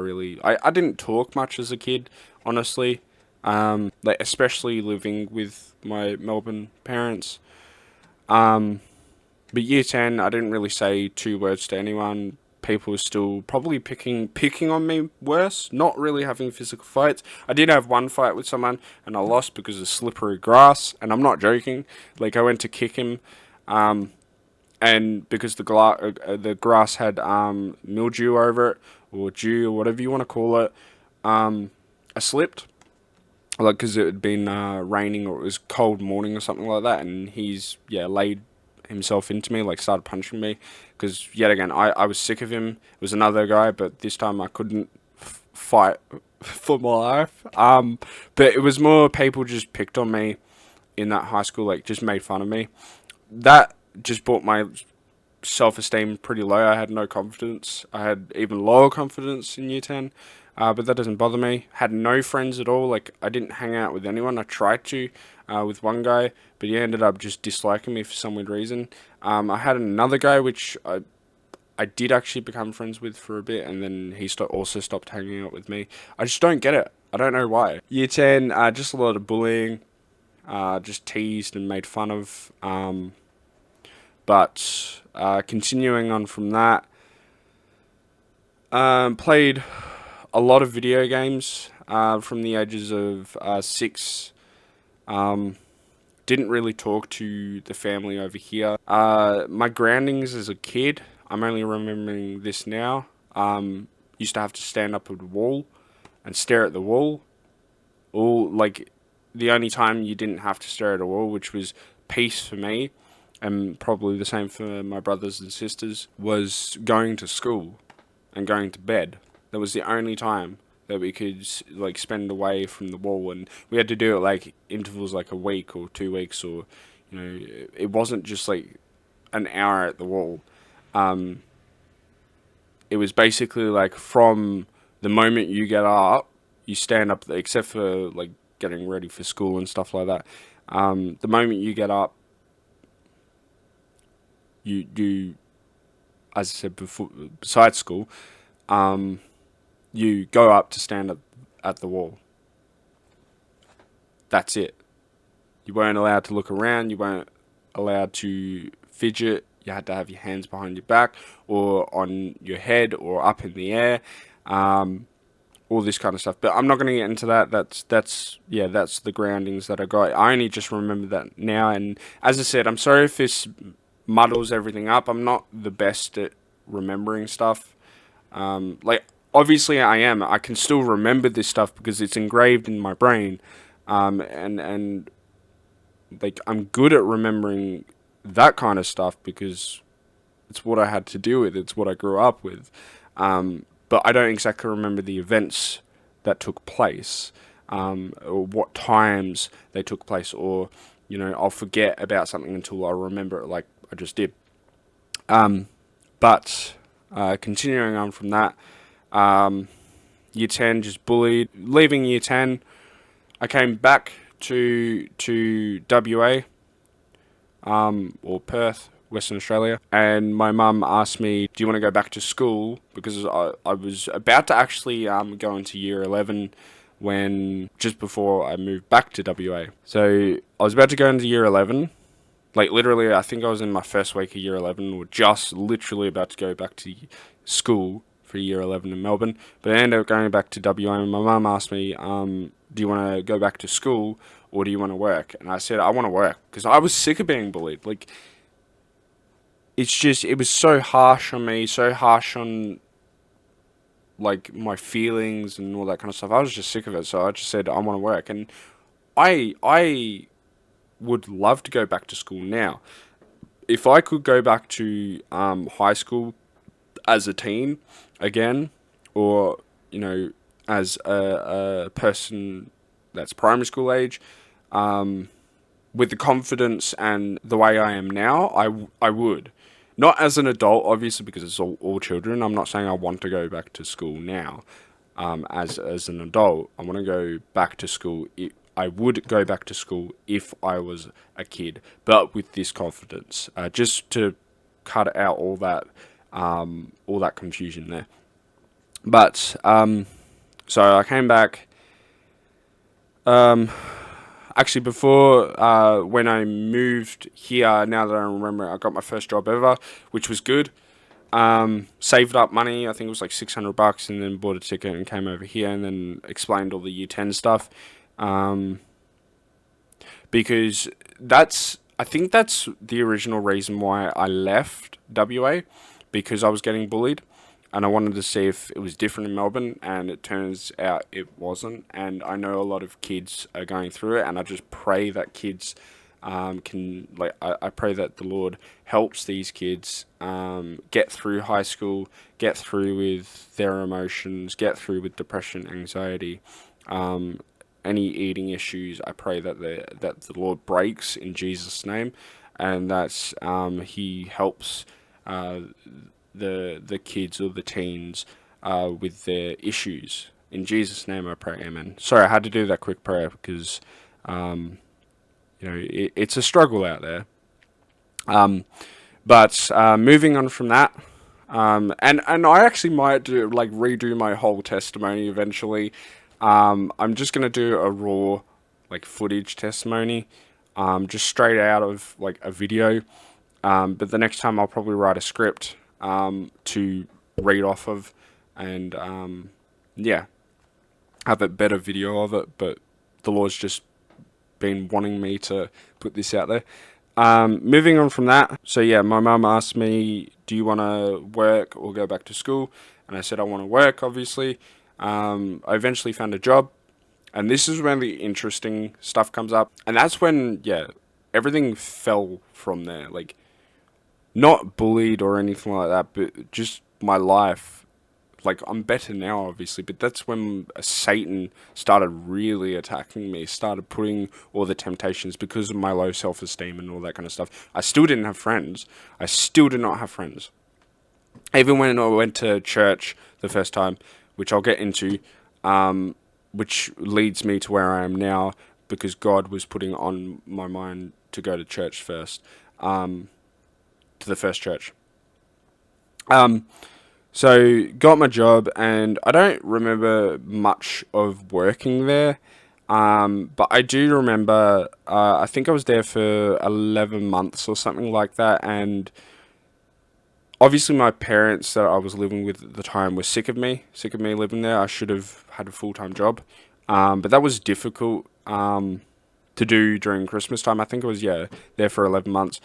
I didn't talk much as a kid, honestly, especially living with my Melbourne parents. But year 10, I didn't really say 2 words to anyone. People were still probably picking on me worse, not really having physical fights. I did have one fight with someone, and I lost because of slippery grass, and I'm not joking. Like, I went to kick him, and because the grass had mildew over it, or dew, or whatever you want to call it, I slipped. Like, because it had been raining, or it was cold morning or something like that, and he's, laid himself into me, like started punching me, because yet again I was sick of him. It was another guy, but this time I couldn't fight for my life. But it was more people just picked on me in that high school, like just made fun of me. That just brought my self-esteem pretty low. I had no confidence. I had even lower confidence in year 10. But that doesn't bother me. Had no friends at all. Like, I didn't hang out with anyone. I tried to with one guy, but he ended up just disliking me for some weird reason. I had another guy which I did actually become friends with for a bit, and then he also stopped hanging out with me. I just don't get it. I don't know why. Year 10, just a lot of bullying. Just teased and made fun of. But continuing on from that, played a lot of video games from the ages of 6 to didn't really talk to the family over here. My groundings as a kid, I'm only remembering this now. Used to have to stand up at the wall and stare at the wall. All like the only time you didn't have to stare at a wall, which was peace for me, and probably the same for my brothers and sisters, was going to school and going to bed. That was the only time that we could like spend away from the wall, and we had to do it like intervals like a week or 2 weeks, or it wasn't just like an hour at the wall. Um, it was basically like from the moment you get up, you stand up, except for like getting ready for school and stuff like that. The moment you get up, you as I said before, besides school, um, you go up to stand up at the wall. That's it. You weren't allowed to look around. You weren't allowed to fidget. You had to have your hands behind your back or on your head or up in the air. Um, all this kind of stuff. But I'm not going to get into that. That's the groundings that I got. I only just remember that now. And as I said, I'm sorry if this muddles everything up. I'm not the best at remembering stuff. Like obviously I am. I can still remember this stuff because it's engraved in my brain. And like I'm good at remembering that kind of stuff because it's what I had to deal with. It's what I grew up with. But I don't exactly remember the events that took place, or what times they took place, or I'll forget about something until I remember it, like I just did. But continuing on from that, year 10 just bullied. Leaving year 10, I came back to WA, or Perth, Western Australia, and my mum asked me, "Do you want to go back to school?" Because I was about to actually go into year 11 when just before I moved back to WA. So I was about to go into year 11. Like literally, I think I was in my first week of year 11, or just literally about to go back to school for year 11 in Melbourne. But I ended up going back to WA, and my mum asked me, "Do you want to go back to school or do you want to work?" And I said, "I want to work," because I was sick of being bullied. Like it was so harsh on me, so harsh on like my feelings and all that kind of stuff. I was just sick of it, so I just said I want to work, and I would love to go back to school now. If I could go back to high school as a teen again, or as a person that's primary school age, with the confidence and the way I am now, I would. Not as an adult, obviously, because it's all children. I'm not saying I want to go back to school now. As an adult, I want to go back to school. I would go back to school if I was a kid, but with this confidence, just to cut out all that confusion there. But so I came back. Actually, before when I moved here, now that I remember, I got my first job ever, which was good. Saved up money. I think it was like $600, and then bought a ticket and came over here, and then explained all the year 10 stuff. Because I think that's the original reason why I left WA, because I was getting bullied, and I wanted to see if it was different in Melbourne, and it turns out it wasn't. And I know a lot of kids are going through it, and I just pray that kids I pray that the Lord helps these kids get through high school, get through with their emotions, get through with depression, anxiety, any eating issues. I pray that the Lord breaks in Jesus' name, and that He helps the kids or the teens with their issues. In Jesus' name I pray, amen. Sorry, I had to do that quick prayer because it's a struggle out there. But moving on from that, and I actually might redo my whole testimony eventually. I'm just gonna do a raw footage testimony, just straight out of a video. But the next time I'll probably write a script to read off of, and yeah, have a better video of it. But the Lord's just been wanting me to put this out there. Moving on from that, so yeah, my mum asked me, do you want to work or go back to school? And I said I want to work, obviously. I eventually found a job, and this is when the interesting stuff comes up. And that's when, yeah, everything fell from there. Like, not bullied or anything like that, but just my life. Like, I'm better now, obviously, but that's when Satan started really attacking me, started putting all the temptations because of my low self-esteem and all that kind of stuff. I still didn't have friends. I still did not have friends. Even when I went to church the first time, which I'll get into, which leads me to where I am now, because God was putting on my mind to go to church first, to the first church. So got my job, and I don't remember much of working there, but I do remember, I think I was there for 11 months or something like that, and obviously my parents that I was living with at the time were sick of me living there. I should have had a full-time job, but that was difficult to do during Christmas time. I think I was, yeah, there for 11 months.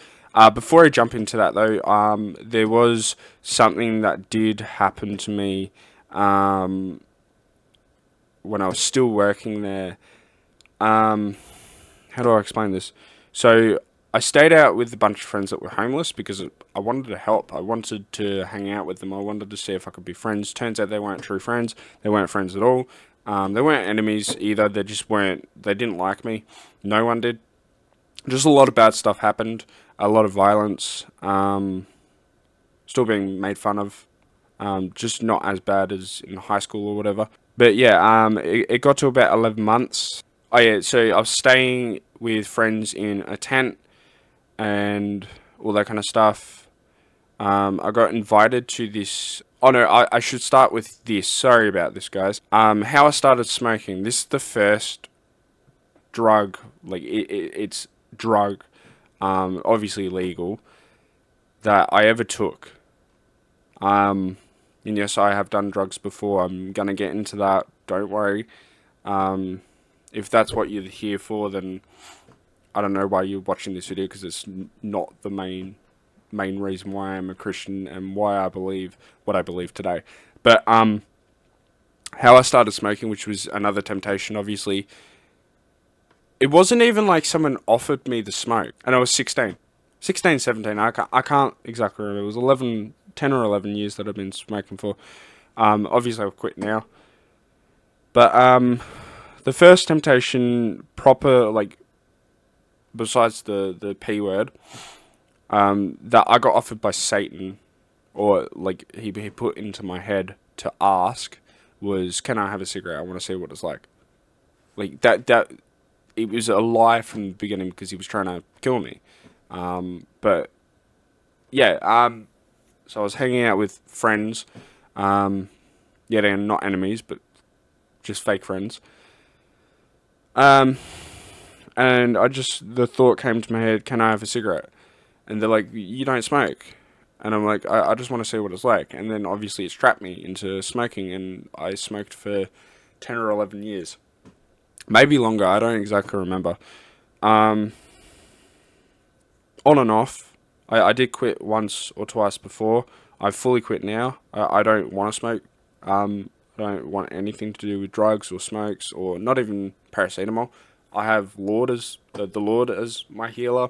Before I jump into that though, there was something that did happen to me when I was still working there. How do I explain this? So I stayed out with a bunch of friends that were homeless because I wanted to help. I wanted to hang out with them. I wanted to see if I could be friends. Turns out they weren't true friends. They weren't friends at all. They weren't enemies either. They just weren't. They didn't like me. No one did. Just a lot of bad stuff happened. A lot of violence. Still being made fun of. Just not as bad as in high school or whatever. But yeah, it got to about 11 months. Oh yeah, so I was staying with friends in a tent and all that kind of stuff. I got invited to this. Oh no, I should start with this. Sorry about this, guys. How I started smoking. This is the first drug, like it's drug, obviously legal, that I ever took. And yes, I have done drugs before. I'm gonna get into that. Don't worry. If that's what you're here for, then I don't know why you're watching this video, because it's not the main reason why I'm a Christian and why I believe what I believe today. But how I started smoking, which was another temptation, obviously. It wasn't even like someone offered me the smoke, and I was 16, 17. I can't exactly remember. It was 10 or 11 years that I've been smoking for. Obviously I've quit now. But the first temptation, proper, like, besides the P word, that I got offered by Satan, or like he put into my head to ask, was, can I have a cigarette? I want to see what it's like. Like that it was a lie from the beginning because he was trying to kill me. But yeah, so I was hanging out with friends, yeah, they're not enemies, but just fake friends. And the thought came to my head, can I have a cigarette? And they're like, you don't smoke. And I'm like, I just want to see what it's like. And then obviously it's trapped me into smoking, and I smoked for 10 or 11 years. Maybe longer, I don't exactly remember. On and off. I did quit once or twice before. I've fully quit now. I don't want to smoke. I don't want anything to do with drugs or smokes, or not even paracetamol. I have the Lord as my healer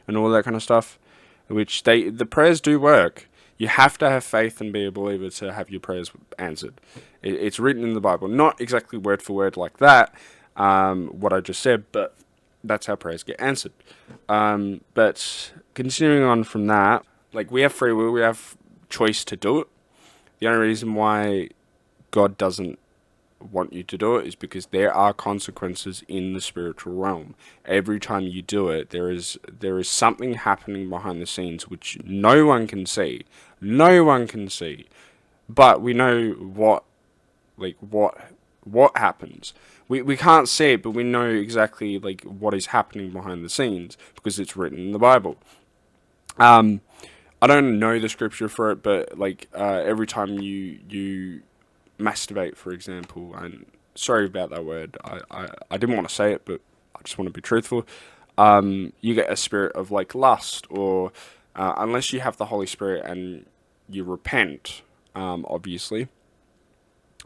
and all that kind of stuff, which the prayers do work. You have to have faith and be a believer to have your prayers answered. It's written in the Bible, not exactly word for word like that, what I just said, but that's how prayers get answered. But continuing on from that, like, we have free will, we have choice to do it. The only reason why God doesn't want you to do it is because there are consequences in the spiritual realm. Every time you do it, there is something happening behind the scenes which no one can see. No one can see. But we know what happens. We can't see it, but we know exactly like what is happening behind the scenes because it's written in the Bible. I don't know the scripture for it, but like every time you masturbate, for example, and sorry about that word, I didn't want to say it, but I just want to be truthful. You get a spirit of like lust, or unless you have the Holy Spirit and you repent, obviously.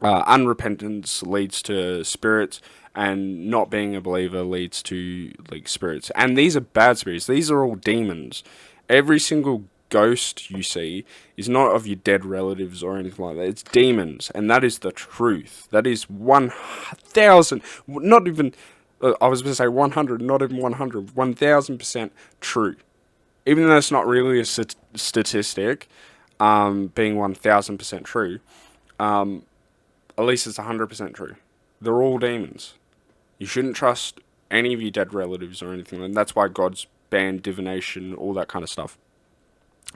Unrepentance leads to spirits, and not being a believer leads to like spirits. And these are bad spirits. These are all demons. Every single ghost you see is not of your dead relatives or anything like that. It's demons, and that is the truth. That is 1,000, not even. I was going to say 100, not even 100, 1,000% true. Even though it's not really a statistic, being 1,000% true, at least it's 100% true. They're all demons. You shouldn't trust any of your dead relatives or anything, and that's why God's banned divination, all that kind of stuff.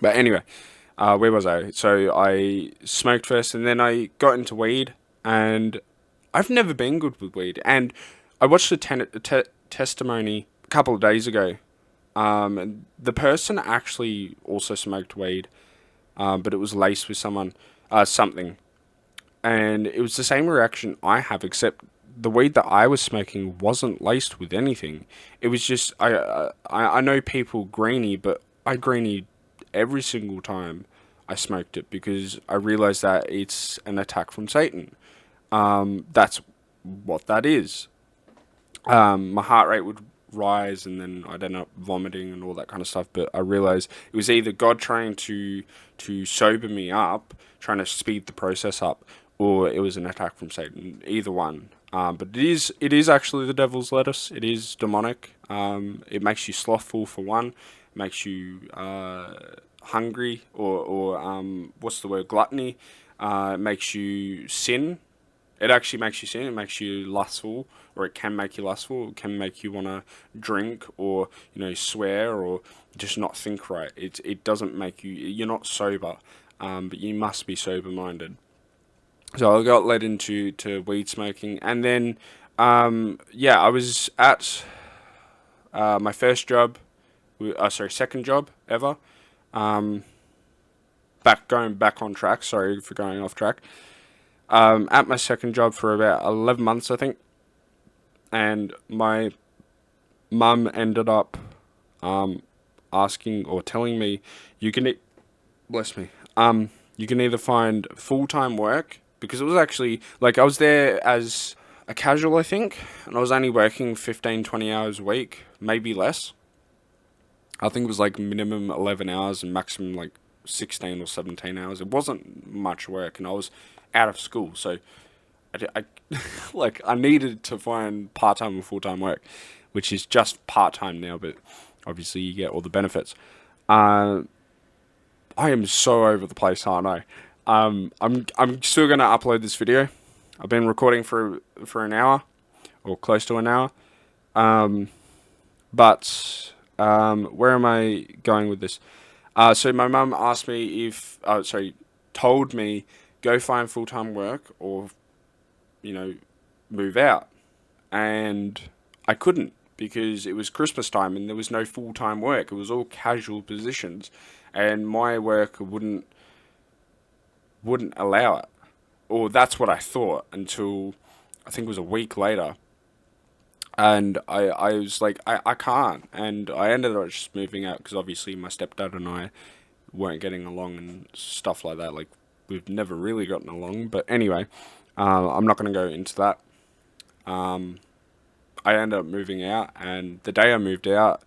But anyway, where was I? So I smoked first, and then I got into weed, and I've never been good with weed. And I watched a testimony a couple of days ago. And the person actually also smoked weed, but it was laced with something. And it was the same reaction I have, except the weed that I was smoking wasn't laced with anything. It was just I know people greenie, but I greenie every single time I smoked it because I realized that it's an attack from Satan. That's what that is. My heart rate would rise, and then I'd end up vomiting and all that kind of stuff. But I realized it was either God trying to sober me up, trying to speed the process up, or it was an attack from Satan. Either one. But it is actually the devil's lettuce. It is demonic. It makes you slothful for one. It makes you hungry, or what's the word? Gluttony. It makes you sin. It actually makes you sin. It makes you lustful, or it can make you lustful. It can make you want to drink, or swear, or just not think right. It doesn't make you. You're not sober, but you must be sober minded. So I got led into weed smoking, and then yeah, I was at my first job. Second job ever. Um, going back on track. Sorry for going off track. At my second job for about 11 months, I think, and my mum ended up asking or telling me, you can, bless me, you can either find full-time work, because it was actually, like, I was there as a casual, I think, and I was only working 15, 20 hours a week, maybe less. I think it was like minimum 11 hours and maximum like 16 or 17 hours. It wasn't much work, and I was out of school, so I like I needed to find part-time and full-time work, which is just part-time now, but obviously you get all the benefits. Uh, I am so over the place, aren't I? I'm still gonna upload this video. I've been recording for an hour, or close to an hour. Um, but where am I going with this? So my mum asked me told me, go find full-time work, or move out. And I couldn't, because it was Christmas time and there was no full-time work. It was all casual positions, and my work wouldn't allow it. Or that's what I thought, until I think it was a week later. And I was like, I can't. And I ended up just moving out, because obviously my stepdad and I weren't getting along and stuff like that. Like, we've never really gotten along. But anyway, I'm not going to go into that. I ended up moving out, and the day I moved out,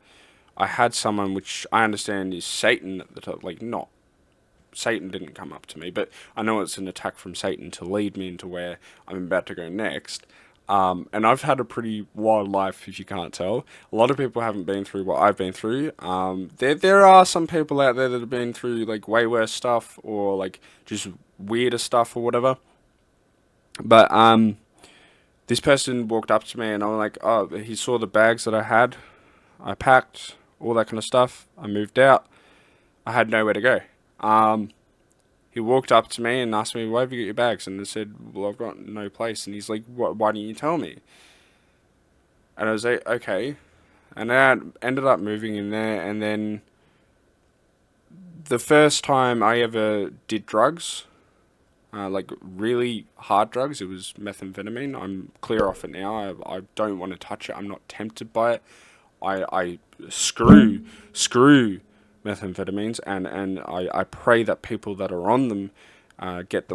I had someone, which I understand is Satan at the top. Like, not Satan didn't come up to me, but I know it's an attack from Satan to lead me into where I'm about to go next. And I've had a pretty wild life, if you can't tell. A lot of people haven't been through what I've been through. There are some people out there that have been through like way worse stuff, or like just weirder stuff or whatever. But this person walked up to me, and I'm like, oh, he saw the bags that I had. I packed all that kind of stuff. I moved out. I had nowhere to go. He walked up to me and asked me, where have you got your bags? And I said, well, I've got no place. And he's like, why didn't you tell me? And I was like, okay. And I ended up moving in there. And then the first time I ever did drugs, like really hard drugs. It was methamphetamine. I'm clear off it now. I don't want to touch it. I'm not tempted by it. I screw methamphetamines, and I pray that people that are on them get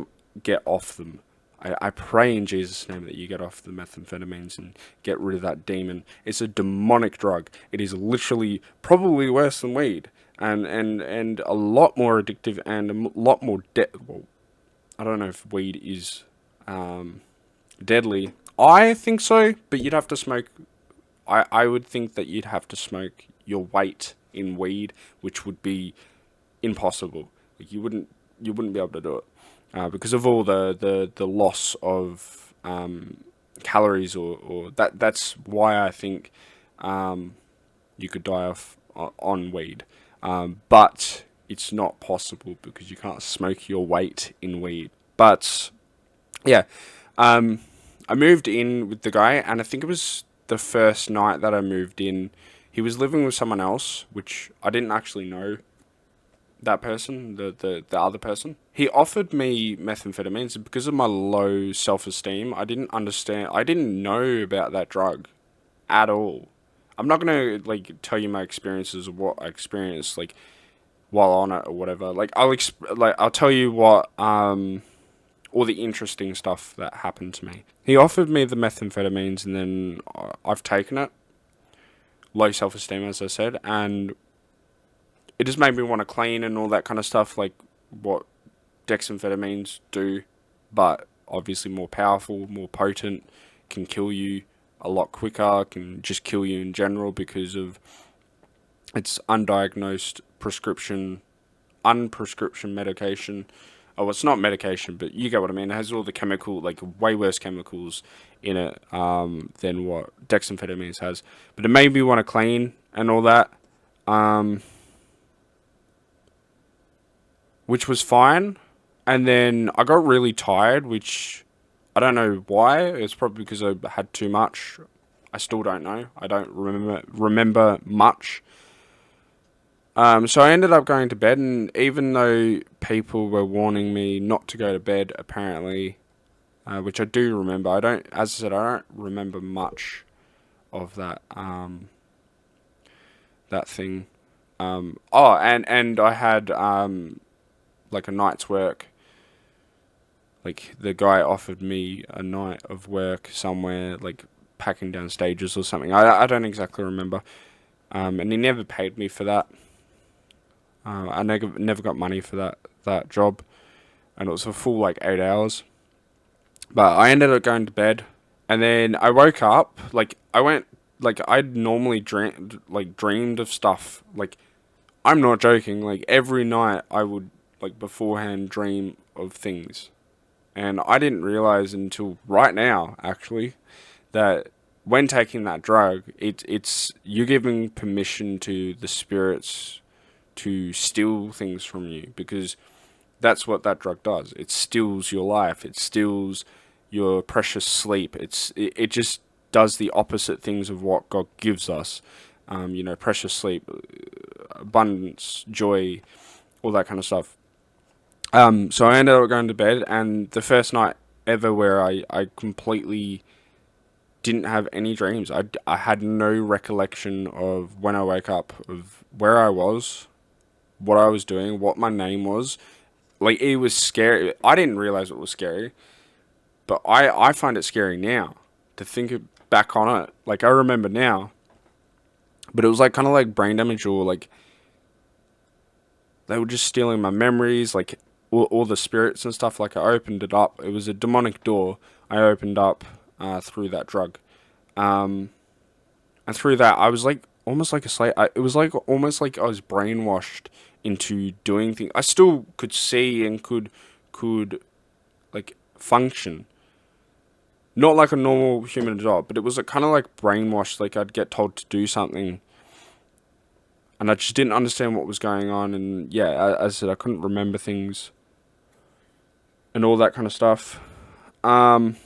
off them. I pray in Jesus' name that you get off the methamphetamines and get rid of that demon. It's a demonic drug. It is literally probably worse than weed, and a lot more addictive and a lot more well, I don't know if weed is deadly. I think so, but you'd have to smoke. I would think that you'd have to smoke your weight in weed, which would be impossible. Like you wouldn't be able to do it because of all the loss of calories or that's why I think you could die off on weed, but it's not possible because you can't smoke your weight in weed. But yeah, um, I moved in with the guy, and I think it was the first night that I moved in. He was living with someone else, which I didn't actually know that person, the other person. He offered me methamphetamines because of my low self esteem. I didn't know about that drug at all. I'm not gonna like tell you my experiences of what I experienced like while on it or whatever. Like I'll tell you what all the interesting stuff that happened to me. He offered me the methamphetamines, and then I've taken it. Low self esteem, as I said, and it just made me want to clean and all that kind of stuff, like what dexamphetamines do, but obviously more powerful, more potent, can kill you a lot quicker, can just kill you in general because of its undiagnosed unprescription medication. Oh, it's not medication, but you get what I mean. It has all the chemical, like way worse chemicals in it than what dexamphetamines has. But it made me want to clean and all that, um, which was fine. And then I got really tired, which I don't know why. It's probably because I had too much. I still don't know. I don't remember much. So I ended up going to bed, and even though people were warning me not to go to bed, apparently, which I do remember, as I said, I don't remember much of that thing. And I had like a night's work. Like the guy offered me a night of work somewhere, like packing down stages or something. I don't exactly remember. And he never paid me for that. I never got money for that job, and it was a full like 8 hours. But I ended up going to bed, and then I woke up. Like I went, like I'd normally dreamed of stuff. Like I'm not joking. Like every night I would like beforehand dream of things, and I didn't realize until right now actually that when taking that drug, it's you're giving permission to the spirits to steal things from you, because that's what that drug does. It steals your life. It steals your precious sleep. It just does the opposite things of what God gives us. Precious sleep, abundance, joy, all that kind of stuff. So I ended up going to bed, and the first night ever where I completely didn't have any dreams. I had no recollection of when I woke up, of where I was, what I was doing, what my name was. Like, it was scary. I didn't realize it was scary, but I find it scary now to think back on it. Like, I remember now, but it was like kind of like brain damage, or like they were just stealing my memories, like all the spirits and stuff. Like, I opened it up. It was a demonic door I opened up through that drug. Um, and through that, I was like almost like a slave. It was like almost like I was brainwashed into doing things. I still could see and could like function, not like a normal human adult, but it was kind of like brainwashed. Like I'd get told to do something, and I just didn't understand what was going on. And yeah, as I said, I couldn't remember things and all that kind of stuff. Um,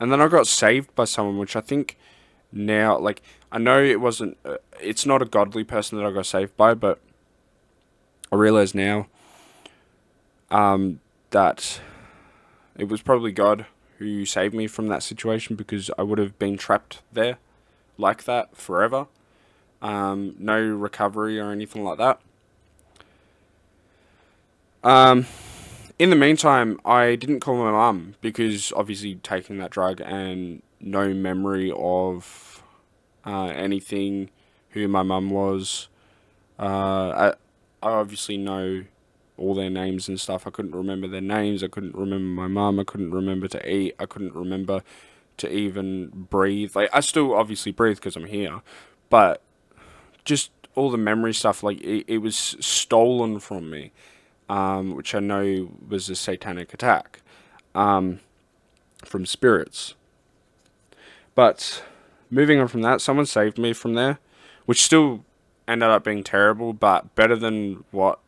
and then I got saved by someone, which I think now, like, I know it wasn't, it's not a godly person that I got saved by, but I realize now, that it was probably God who saved me from that situation, because I would have been trapped there like that forever. No recovery or anything like that. In the meantime, I didn't call my mum because obviously taking that drug and no memory of anything, who my mum was. I obviously know all their names and stuff. I couldn't remember their names. I couldn't remember my mum. I couldn't remember to eat. I couldn't remember to even breathe. Like, I still obviously breathe because I'm here, but just all the memory stuff, like, it was stolen from me, which I know was a satanic attack, from spirits. But moving on from that, someone saved me from there, which still ended up being terrible, but better than what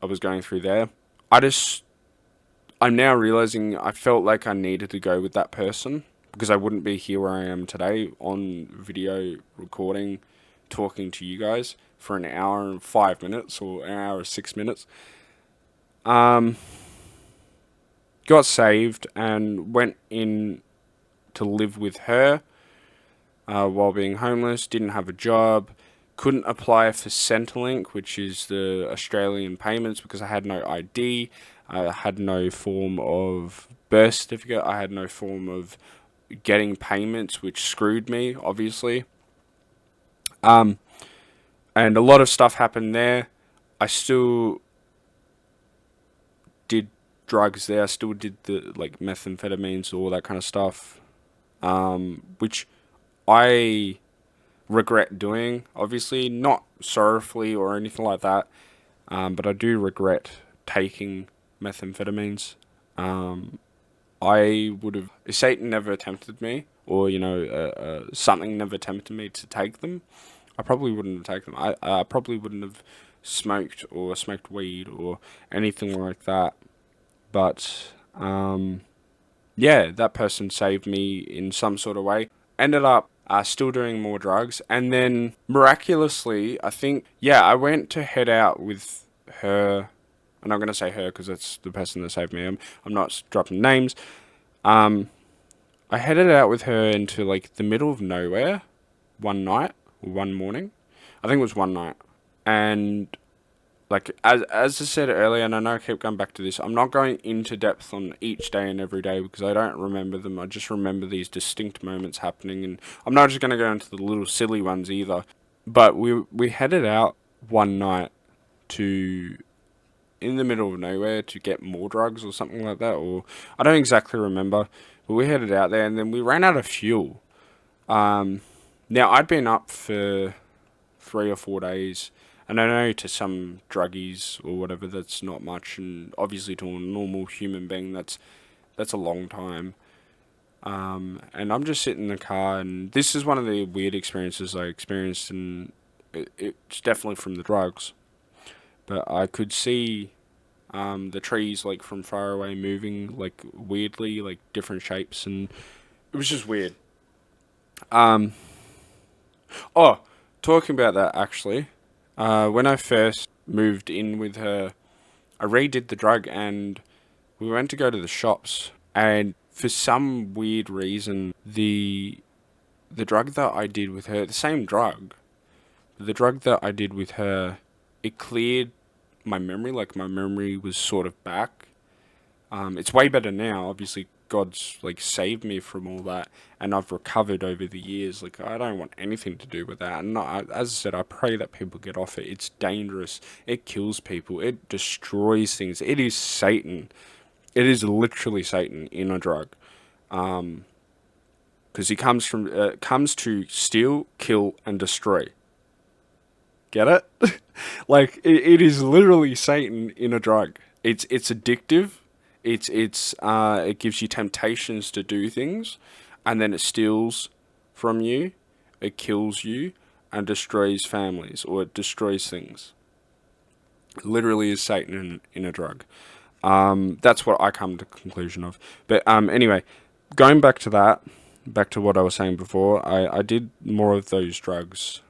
I was going through there. I'm now realizing I felt like I needed to go with that person, because I wouldn't be here where I am today on video recording, talking to you guys for an hour and 5 minutes, or an hour and 6 minutes. Got saved and went in to live with her while being homeless. Didn't have a job. Couldn't apply for Centrelink, which is the Australian payments, because I had no ID. I had no form of birth certificate. I had no form of getting payments, which screwed me, obviously. And a lot of stuff happened there. I still did drugs there. I still did the, like, methamphetamines, all that kind of stuff, which I regret doing, obviously, not sorrowfully or anything like that, but I do regret taking methamphetamines. I would have, if Satan never tempted me, or, something never tempted me to take them, I probably wouldn't have taken them. I probably wouldn't have smoked weed or anything like that. But, yeah, that person saved me in some sort of way. Ended up still doing more drugs. And then, miraculously, I think, yeah, I went to head out with her. And I'm going to say her because that's the person that saved me. I'm not dropping names. I headed out with her into, like, the middle of nowhere one night, or one morning. I think it was one night. And, like, as I said earlier, and I know I keep going back to this, I'm not going into depth on each day and every day because I don't remember them. I just remember these distinct moments happening, and I'm not just going to go into the little silly ones either. But we headed out one night to, in the middle of nowhere, to get more drugs or something like that, or I don't exactly remember, but we headed out there and then we ran out of fuel. Now, I'd been up for 3 or 4 days, and I know to some druggies or whatever that's not much, and obviously to a normal human being that's a long time. And I'm just sitting in the car, and this is one of the weird experiences I experienced, and it's definitely from the drugs. But I could see the trees, like, from far away moving, like, weirdly, like, different shapes, and it was just weird. Um, oh, talking about that, actually, when I first moved in with her, I redid the drug, and we went to go to the shops, and for some weird reason, the drug that I did with her, the same drug, the drug that I did with her, it cleared my memory. Like, my memory was sort of back. It's way better now. Obviously, God's, like, saved me from all that, and I've recovered over the years. Like, I don't want anything to do with that. And as I said, I pray that people get off it. It's dangerous. It kills people. It destroys things. It is Satan. It is literally Satan in a drug. Because he comes to steal, kill, and destroy. Get it? Like, it is literally Satan in a drug. It's addictive. It gives you temptations to do things, and then it steals from you, it kills you, and destroys families, or it destroys things. It literally is Satan in a drug. That's what I come to the conclusion of. But anyway, going back to what I was saying before, I did more of those drugs,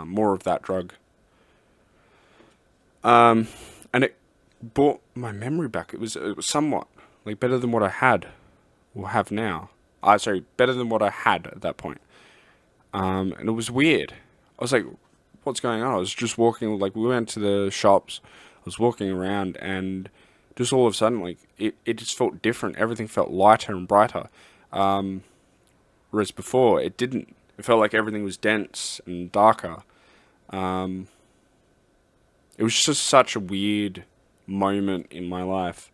more of that drug. And it brought my memory back. It was somewhat like better than what I had or have now. Sorry, better than what I had at that point. And it was weird. I was like, "What's going on?" I was just walking. Like we went to the shops. I was walking around, and just all of a sudden, like it just felt different. Everything felt lighter and brighter. Whereas before, it didn't. It felt like everything was dense and darker. Um, it was just such a weird moment in my life.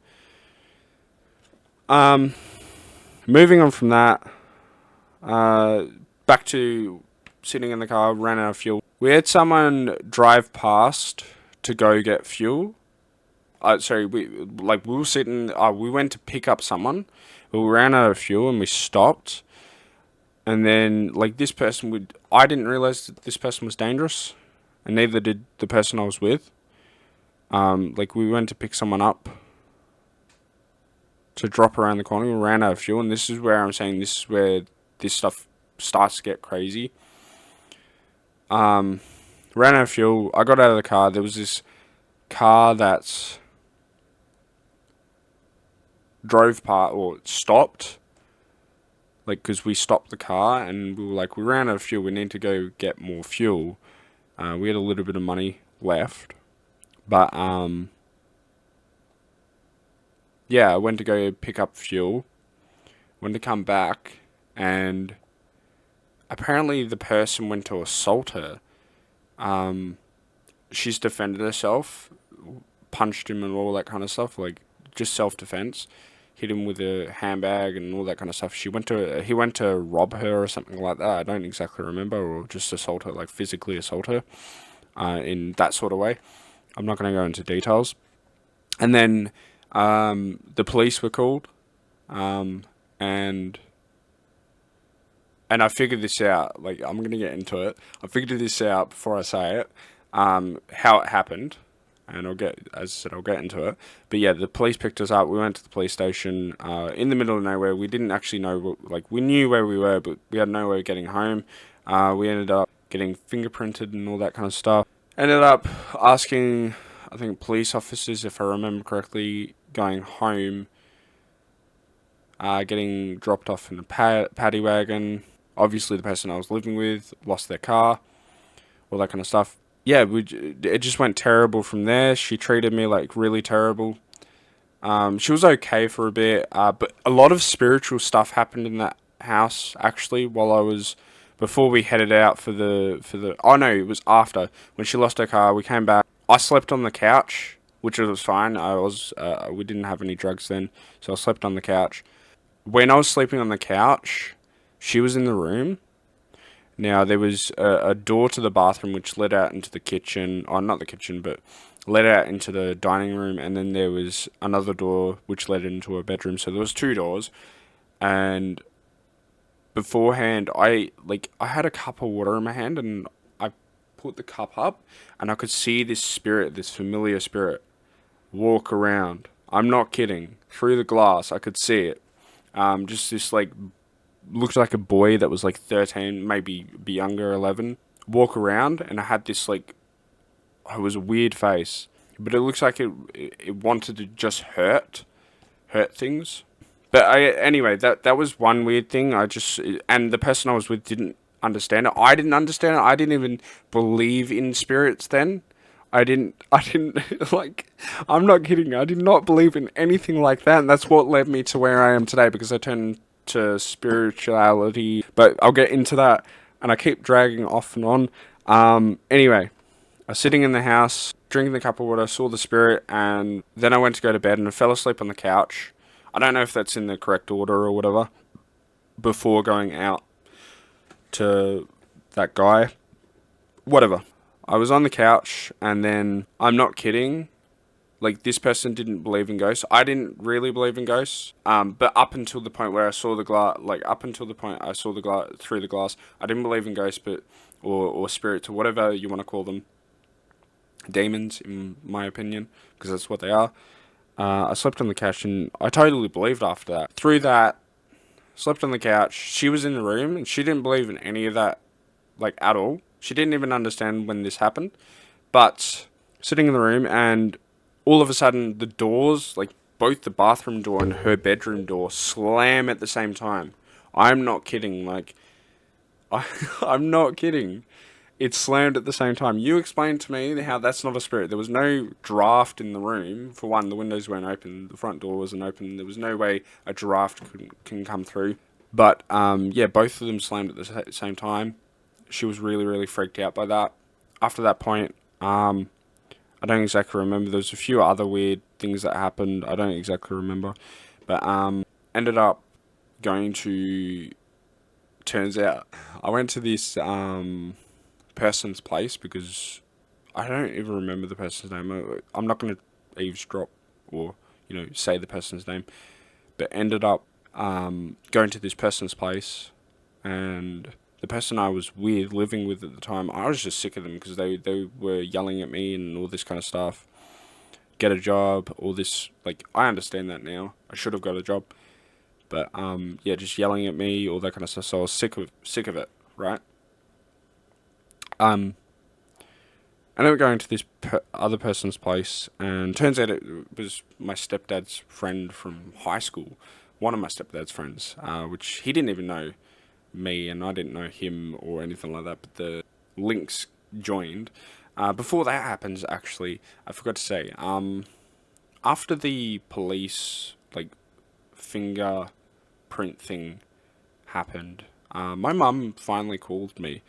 Um, Moving on from that, uh, back to sitting in the car, ran out of fuel. We had someone drive past to go get fuel. Sorry, we were sitting. We went to pick up someone, but we ran out of fuel and we stopped. And then like this person would, I didn't realize that this person was dangerous, and neither did the person I was with. Like we went to pick someone up to drop around the corner. We ran out of fuel, and this is where I'm saying this is where this stuff starts to get crazy. Um, Ran out of fuel. I got out of the car. There was this car that drove past or stopped, like because we stopped the car and we were like, we ran out of fuel. We need to go get more fuel. We had a little bit of money left, but yeah, I went to go pick up fuel. Went to come back, and apparently the person went to assault her. Um, she's defended herself, punched him and all that kind of stuff, like just self defense. Hit him with a handbag and all that kind of stuff. He went to rob her or something like that. I don't exactly remember, or just assault her, like physically assault her, in that sort of way. I'm not going to go into details. And then the police were called, um, and I figured this out. Like I'm gonna get into it. I figured this out before I say it. How it happened, and as I said, I'll get into it. But yeah, the police picked us up. We went to the police station, in the middle of nowhere. We didn't actually know, like we knew where we were, but we had no way of getting home. We ended up getting fingerprinted and all that kind of stuff. Ended up asking, I think, police officers, if I remember correctly, going home, getting dropped off in a paddy wagon. Obviously, the person I was living with lost their car, all that kind of stuff. Yeah, it just went terrible from there. She treated me like really terrible. She was okay for a bit, but a lot of spiritual stuff happened in that house actually while I was before we headed out for the. Oh no, it was after when she lost her car. We came back. I slept on the couch, which was fine. We didn't have any drugs then, so I slept on the couch. When I was sleeping on the couch, she was in the room. Now, there was a door to the bathroom which led out into the kitchen. Oh, not the kitchen, but led out into the dining room. And then there was another door which led into a bedroom. So there was two doors. And beforehand, I had a cup of water in my hand, and I put the cup up, and I could see this spirit, this familiar spirit, walk around. I'm not kidding. Through the glass, I could see it. Just this like looked like a boy that was like 13, maybe be younger, 11, walk around, and I had this like, it was a weird face, but it looks like it wanted to just hurt things. But anyway, that was one weird thing. And the person I was with didn't understand it. I didn't understand it. I didn't even believe in spirits then. I didn't like, I'm not kidding. I did not believe in anything like that. And that's what led me to where I am today, because I turned to spirituality. But I'll get into that. And I keep dragging off and on. Anyway, I was sitting in the house, drinking the cup of water, saw the spirit, and then I went to go to bed and I fell asleep on the couch. I don't know if that's in the correct order or whatever, before going out to that guy. Whatever. I was on the couch, and then, I'm not kidding, like this person didn't believe in ghosts. I didn't really believe in ghosts. But up until the point where I saw the glass, like up until the point I saw the glass through the glass, I didn't believe in ghosts, but or spirits or whatever you want to call them, demons in my opinion, because that's what they are. I slept on the couch, and I totally believed after that. Through that, slept on the couch. She was in the room, and she didn't believe in any of that, like at all. She didn't even understand when this happened. But sitting in the room, and all of a sudden the doors, like both the bathroom door and her bedroom door, slam at the same time. I'm not kidding. Like I, I'm not kidding. It slammed at the same time. You explained to me how that's not a spirit. There was no draft in the room. For one, the windows weren't open. The front door wasn't open. There was no way a draft can come through. But yeah, both of them slammed at the same time. She was really, really freaked out by that. After that point, I don't exactly remember. There's a few other weird things that happened. I don't exactly remember. But ended up going to. Turns out, I went to this person's place because I don't even remember the person's name. I'm not going to eavesdrop or say the person's name, but ended up going to this person's place, and the person I was with, living with at the time, I was just sick of them because they were yelling at me and all this kind of stuff. Get a job, all this. Like, I understand that now. I should have got a job, but yeah, just yelling at me, all that kind of stuff. So I was sick of it, right? Um, I ended up going to this other person's place, and turns out it was my stepdad's friend from high school. One of my stepdad's friends, which he didn't even know me, and I didn't know him or anything like that. But the links joined. Before that happens, actually, I forgot to say. After the police fingerprint thing happened, my mum finally called me,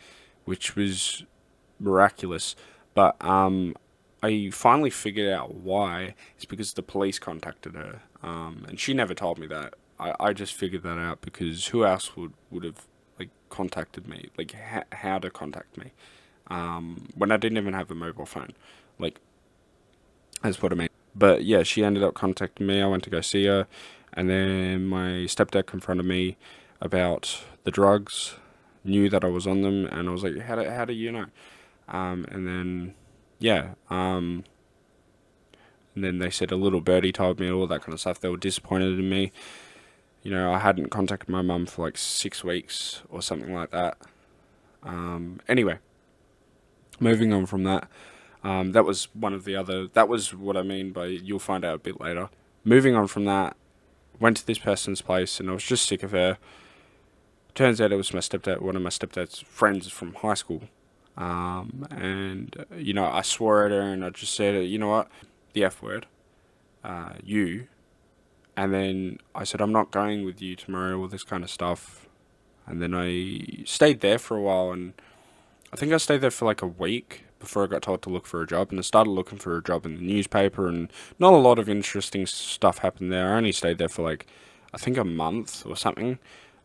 which was miraculous. But I finally figured out why. It's because the police contacted her, and she never told me that. I just figured that out because who else would have contacted me, how to contact me, when I didn't even have a mobile phone, like that's what I mean. But yeah, she ended up contacting me. I went to go see her, and then my stepdad confronted me about the drugs, knew that I was on them, and I was like, how do you know? And then, yeah, and then they said a little birdie told me all that kind of stuff. They were disappointed in me. I hadn't contacted my mum for like 6 weeks or something like that. Anyway, moving on from that, that was one of the other. That was what I mean by you'll find out a bit later. Moving on from that, went to this person's place and I was just sick of her. Turns out it was my stepdad, one of my stepdad's friends from high school. And I swore at her and I just said, you know what, the F word, you. And then I said, I'm not going with you tomorrow, all this kind of stuff. And then I stayed there for a while, and I think I stayed there for like a week before I got told to look for a job. And I started looking for a job in the newspaper, and not a lot of interesting stuff happened there. I only stayed there for I think a month or something.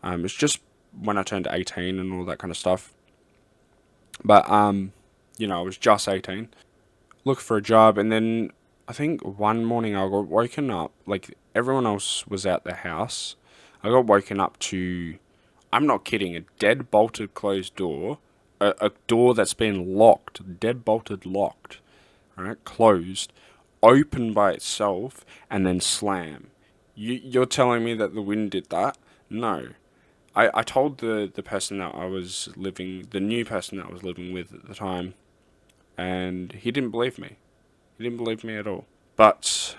It's just when I turned 18 and all that kind of stuff. But, I was just 18. Looked for a job, and then I think one morning I got woken up, like everyone else was out the house. I got woken up to, I'm not kidding, a dead bolted closed door, a door that's been locked, dead bolted locked, right, closed, open by itself, and then slam. You're telling me that the wind did that? No. I told the person that I was living, the new person that I was living with at the time, and he didn't believe me. He didn't believe me at all. But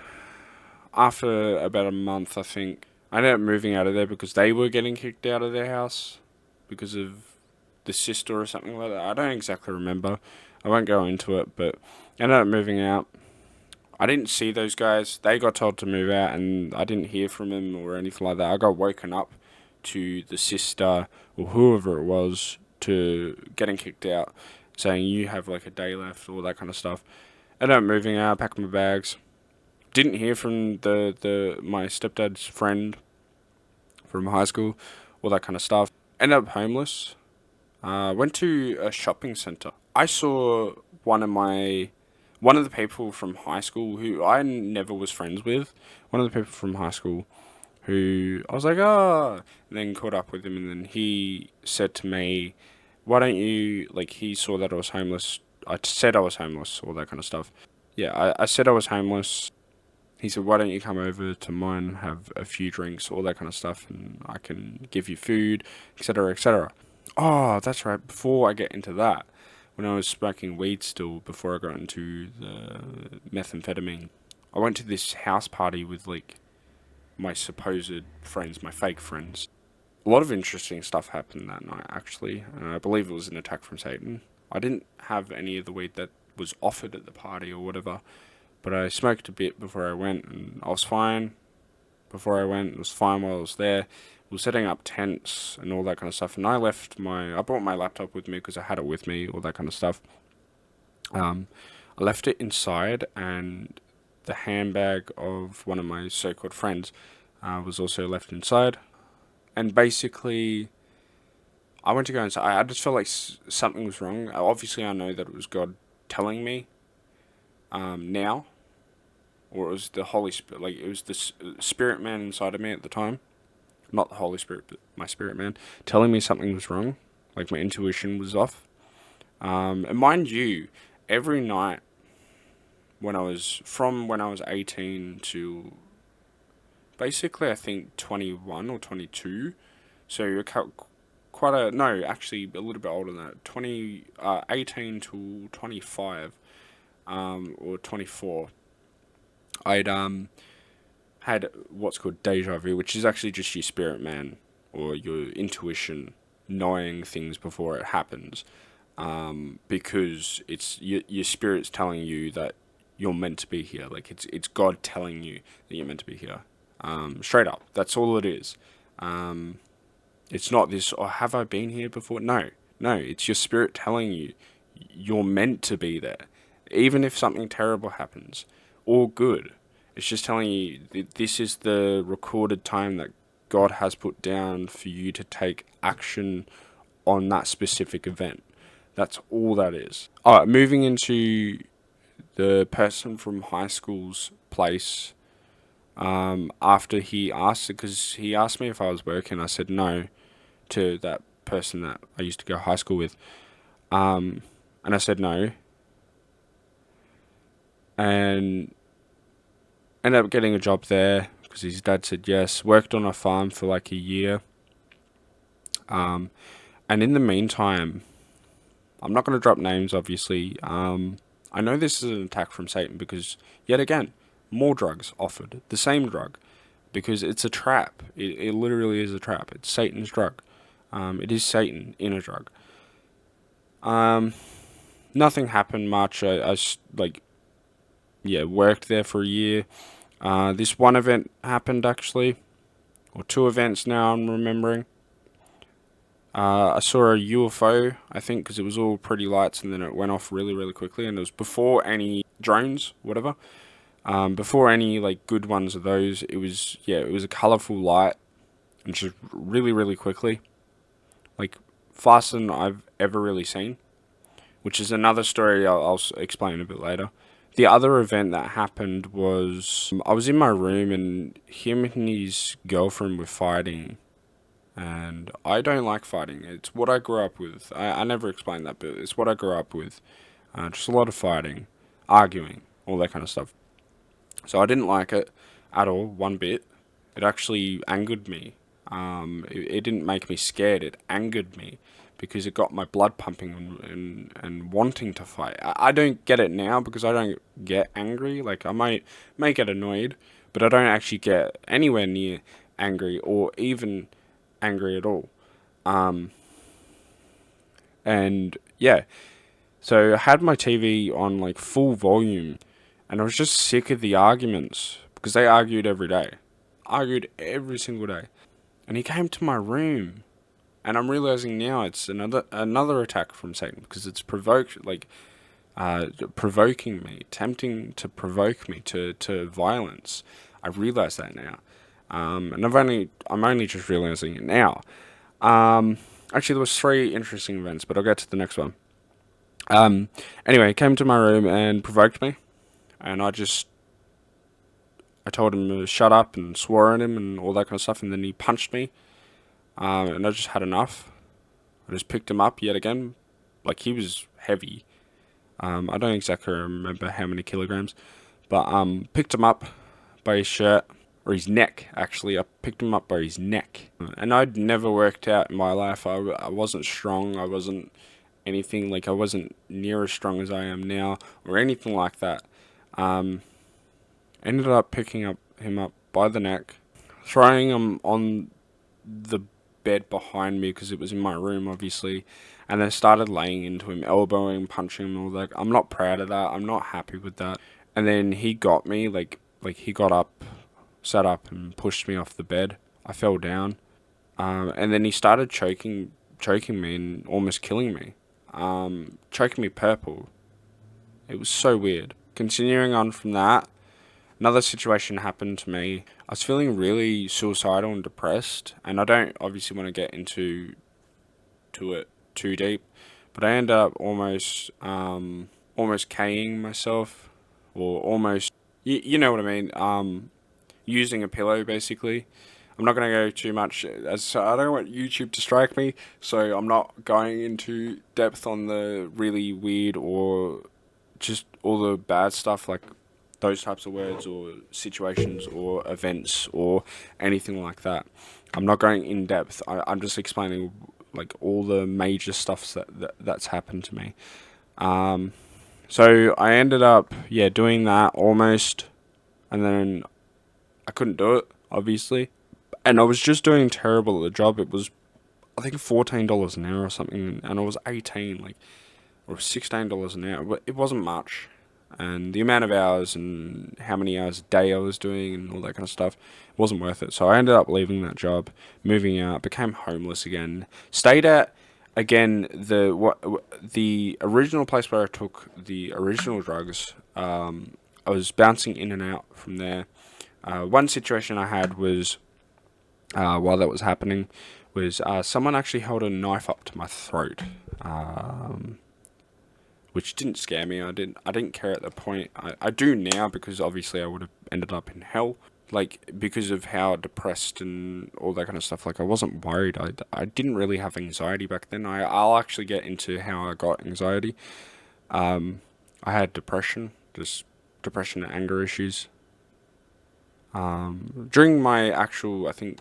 after about a month, I think, I ended up moving out of there because they were getting kicked out of their house because of the sister or something like that. I don't exactly remember. I won't go into it, but I ended up moving out. I didn't see those guys. They got told to move out, and I didn't hear from them or anything like that. I got woken up to the sister or whoever it was to getting kicked out, saying you have like a day left, all that kind of stuff. Ended up moving out, packed my bags. Didn't hear from the my stepdad's friend from high school, all that kind of stuff. Ended up homeless. Went to a shopping center. I saw one of the people from high school who I never was friends with. One of the people from high school who I was like, oh, and then caught up with him, and then he said to me, why don't you, like, he saw that I was homeless. I said I was homeless, all that kind of stuff. Yeah, I said I was homeless. He said, why don't you come over to mine, have a few drinks, all that kind of stuff, and I can give you food, etc., etc. Oh, that's right. Before I get into that, when I was smoking weed still, before I got into the methamphetamine, I went to this house party with like my supposed friends, my fake friends. A lot of interesting stuff happened that night, actually. I believe it was an attack from Satan. I didn't have any of the weed that was offered at the party or whatever, but I smoked a bit before I went, and I was fine before I went. It was fine while I was there. We were setting up tents and all that kind of stuff, and I brought my laptop with me because I had it with me, all that kind of stuff. Um, I left it inside, and the handbag of one of my so-called friends was also left inside. And basically, I went to go inside. I just felt like something was wrong. Obviously, I know that it was God telling me now, or it was the Holy Spirit. Like it was the Spirit man inside of me at the time, not the Holy Spirit, but my Spirit man, telling me something was wrong. Like my intuition was off. And mind you, every night when I was 18 to basically I think 21 or 22, so you're quite a no, actually a little bit older than that. 18 to 25, or 24. I'd had what's called deja vu, which is actually just your spirit man or your intuition knowing things before it happens. Because it's your spirit's telling you that you're meant to be here. Like it's God telling you that you're meant to be here. Straight up, that's all it is. It's not this. Oh, have I been here before? No, no. It's your spirit telling you you're meant to be there, even if something terrible happens or good. It's just telling you this is the recorded time that God has put down for you to take action on that specific event. That's all that is. Alright, moving into the person from high school's place. After he asked, because he asked me if I was working, I said no to that person that I used to go to high school with. And I said no. And ended up getting a job there because his dad said yes. Worked on a farm for like a year. And in the meantime, I'm not going to drop names, obviously. I know this is an attack from Satan because, yet again, more drugs offered. The same drug. Because it's a trap. It literally is a trap. It's Satan's drug. It is Satan in a drug. Nothing happened much. Worked there for a year. This one event happened, actually. Or two events now, I'm remembering. I saw a UFO, I think, because it was all pretty lights and then it went off really, really quickly. And it was before any drones, whatever. Before any, like, good ones of those. It was a colourful light. And just really, really quickly. Like, faster than I've ever really seen. Which is another story I'll explain a bit later. The other event that happened was I was in my room and him and his girlfriend were fighting. And I don't like fighting. It's what I grew up with. I never explained that, but it's what I grew up with. Just a lot of fighting, arguing, all that kind of stuff. So I didn't like it at all, one bit. It actually angered me. It didn't make me scared. It angered me because it got my blood pumping and wanting to fight. I don't get it now because I don't get angry. Like, I may get annoyed, but I don't actually get anywhere near angry or even angry at all. And yeah, so I had my TV on like full volume and I was just sick of the arguments because they argued every day. Argued every single day. And he came to my room and I'm realizing now it's another attack from Satan because it's provoking me, tempting to provoke me to violence. I realize that now. And I'm only just realizing it now. Actually, there was 3 interesting events, but I'll get to the next one. Anyway, he came to my room and provoked me, and I told him to shut up and swore at him and all that kind of stuff, and then he punched me, and I just had enough. I just picked him up yet again, like he was heavy. I don't exactly remember how many kilograms, but picked him up by his shirt. Or his neck, actually. I picked him up by his neck. And I'd never worked out in my life. I wasn't strong. I wasn't anything. Like, I wasn't near as strong as I am now. Or anything like that. Ended up picking him up by the neck, throwing him on the bed behind me because it was in my room, obviously, and then started laying into him, elbowing, punching him, all that. I'm not proud of that. I'm not happy with that. And then he got me, like he got up, sat up, and pushed me off the bed. I fell down, and then he started choking me and almost killing me, choking me purple. It was so weird. Continuing on from that, another situation happened to me. I was feeling really suicidal and depressed, and I don't obviously want to get into to it too deep, but I ended up almost K-ing myself, or almost, you know what I mean, using a pillow basically. I'm not going to go too much, as so I don't want YouTube to strike me, so I'm not going into depth on the really weird or just all the bad stuff, like those types of words or situations or events or anything like that. I'm not going in depth. I'm just explaining like all the major stuff that's happened to me. So I ended up, yeah, doing that almost, and then I couldn't do it, obviously, and I was just doing terrible at the job. It was, I think, $14 an hour or something, and I was 18, like, or $16 an hour, but it wasn't much. And the amount of hours and how many hours a day I was doing and all that kind of stuff wasn't worth it. So I ended up leaving that job, moving out, became homeless again. Stayed at again the original place where I took the original drugs. I was bouncing in and out from there. One situation I had was while that was happening was someone actually held a knife up to my throat. Which didn't scare me. I didn't care at the point. I do now because obviously I would have ended up in hell. Like, because of how depressed and all that kind of stuff. Like, I wasn't worried. I didn't really have anxiety back then. I'll actually get into how I got anxiety. I had depression, just depression and anger issues. During my actual, I think,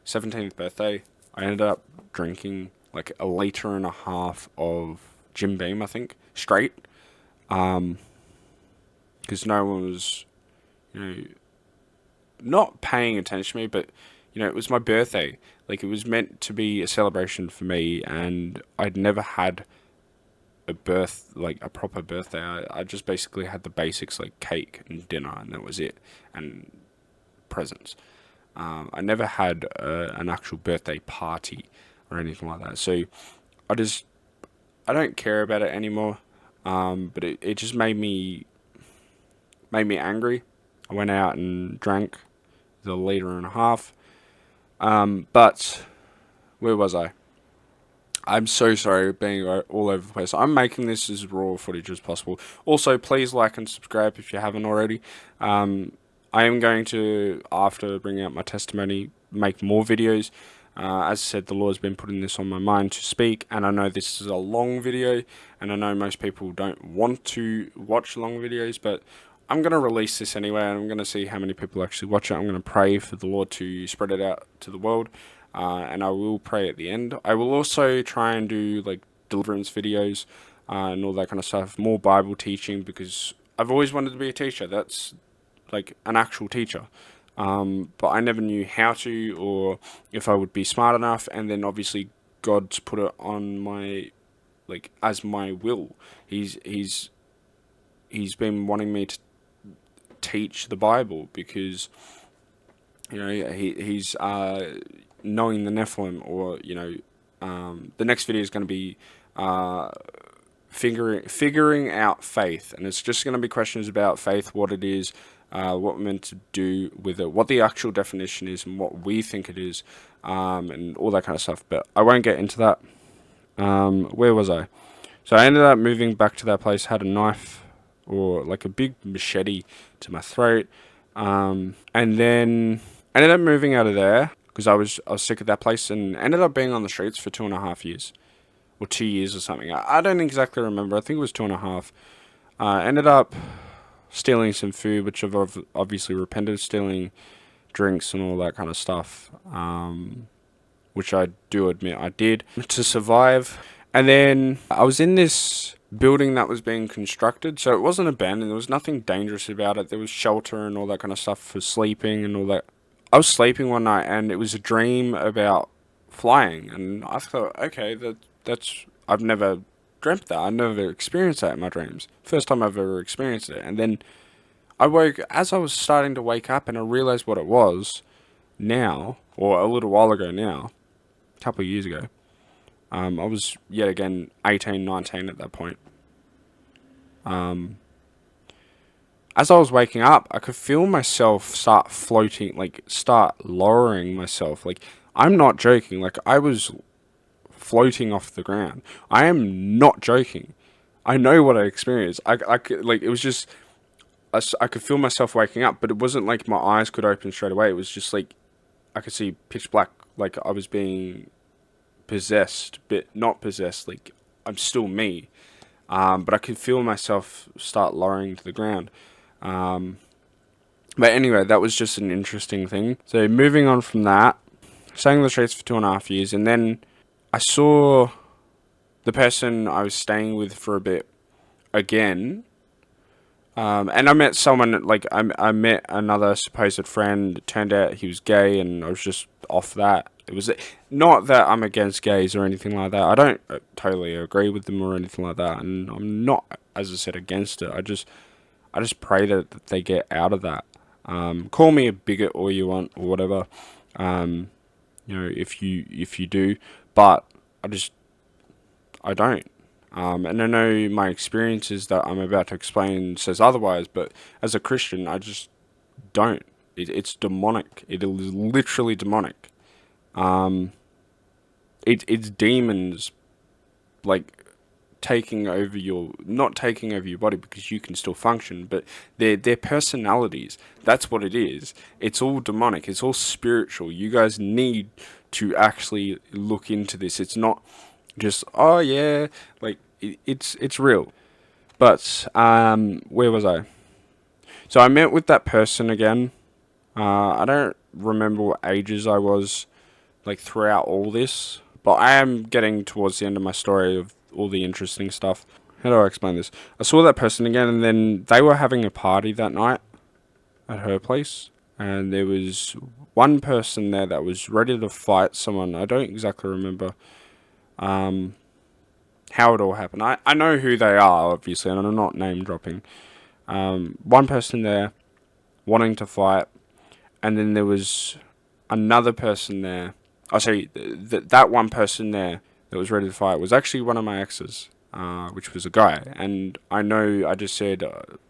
17th birthday, I ended up drinking like a liter and a half of Jim Beam, I think, straight. Because no one was, you know, not paying attention to me, but, it was my birthday. Like, it was meant to be a celebration for me, and I'd never had like a proper birthday. I just basically had the basics like cake and dinner, and that was it, and presents. I never had an actual birthday party or anything like that. So I just I don't care about it anymore. But it just made me angry. I went out and drank the liter and a half. But where was I? I'm so sorry being all over the place. I'm making this as raw footage as possible. Also, please like and subscribe if you haven't already. I am going to, after bringing out my testimony, make more videos. As I said, the Lord's been putting this on my mind to speak, and I know this is a long video, and I know most people don't want to watch long videos, but I'm going to release this anyway, and I'm going to see how many people actually watch it. I'm going to pray for the Lord to spread it out to the world, and I will pray at the end. I will also try and do like deliverance videos and all that kind of stuff, more Bible teaching, because I've always wanted to be a teacher. That's like an actual teacher. But I never knew how to or if I would be smart enough, and then obviously God's put it on my, like, as my will. He's been wanting me to teach the Bible because he's knowing the Nephilim, or the next video is going to be figuring out faith, and it's just going to be questions about faith, what it is, what we're meant to do with it, what the actual definition is, and what we think it is, and all that kind of stuff. But I won't get into that. Where was I? So I ended up moving back to that place, had a knife, or like a big machete, to my throat, and then ended up moving out of there because I was sick of that place, and ended up being on the streets for 2.5 years. Or 2 years or something. I don't exactly remember. I think it was 2.5. Ended up stealing some food, which I've obviously repented of, stealing drinks and all that kind of stuff, which I do admit I did to survive. And then I was in this building that was being constructed. So it wasn't abandoned. There was nothing dangerous about it. There was shelter and all that kind of stuff for sleeping and all that. I was sleeping one night and it was a dream about flying, and I thought, okay, that's I've never dreamt that. I never experienced that in my dreams. First time I've ever experienced it. And then I woke as I was starting to wake up, and I realized what it was now, or a little while ago now, a couple of years ago. I was yet again 18, 19 at that point. Um, as I was waking up, I could feel myself start floating, like start lowering myself. Like, I'm not joking. Like, I was floating off the ground. I am not joking. I know what I experienced. I could, like, it was just, I could feel myself waking up, but it wasn't like my eyes could open straight away. It was just like, I could see pitch black, like I was being possessed, but not possessed. Like, I'm still me. But I could feel myself start lowering to the ground. Um, but anyway, that was just an interesting thing. So moving on from that, staying in the streets for 2.5 years, and then I saw the person I was staying with for a bit again. And I met someone, like, I met another supposed friend. It turned out he was gay, and I was just off that. It was not that I'm against gays or anything like that. I don't totally agree with them or anything like that, and I'm not, as I said, against it. I just pray that they get out of that. Call me a bigot all you want or whatever. Um, if you do, but I just I don't. And I know my experiences that I'm about to explain says otherwise, but as a Christian, I just don't. It's demonic. It is literally demonic. Um, it's demons, like, taking over your, not taking over your body, because you can still function, but their personalities. That's what it is. It's all demonic. It's all spiritual. You guys need to actually look into this. It's not just, oh yeah, like, it's real. But where was I? So I met with that person again. I don't remember what ages I was, like, throughout all this, but I am getting towards the end of my story of all the interesting stuff. How do I explain this? I saw that person again, and then they were having a party that night at her place, and there was one person there that was ready to fight someone. I don't exactly remember um, how it all happened. I know who they are, obviously, and I'm not name dropping. One person there wanting to fight, and then there was another person there. Oh, sorry, that one person there that was ready to fight was actually one of my exes, which was a guy. And I know I just said,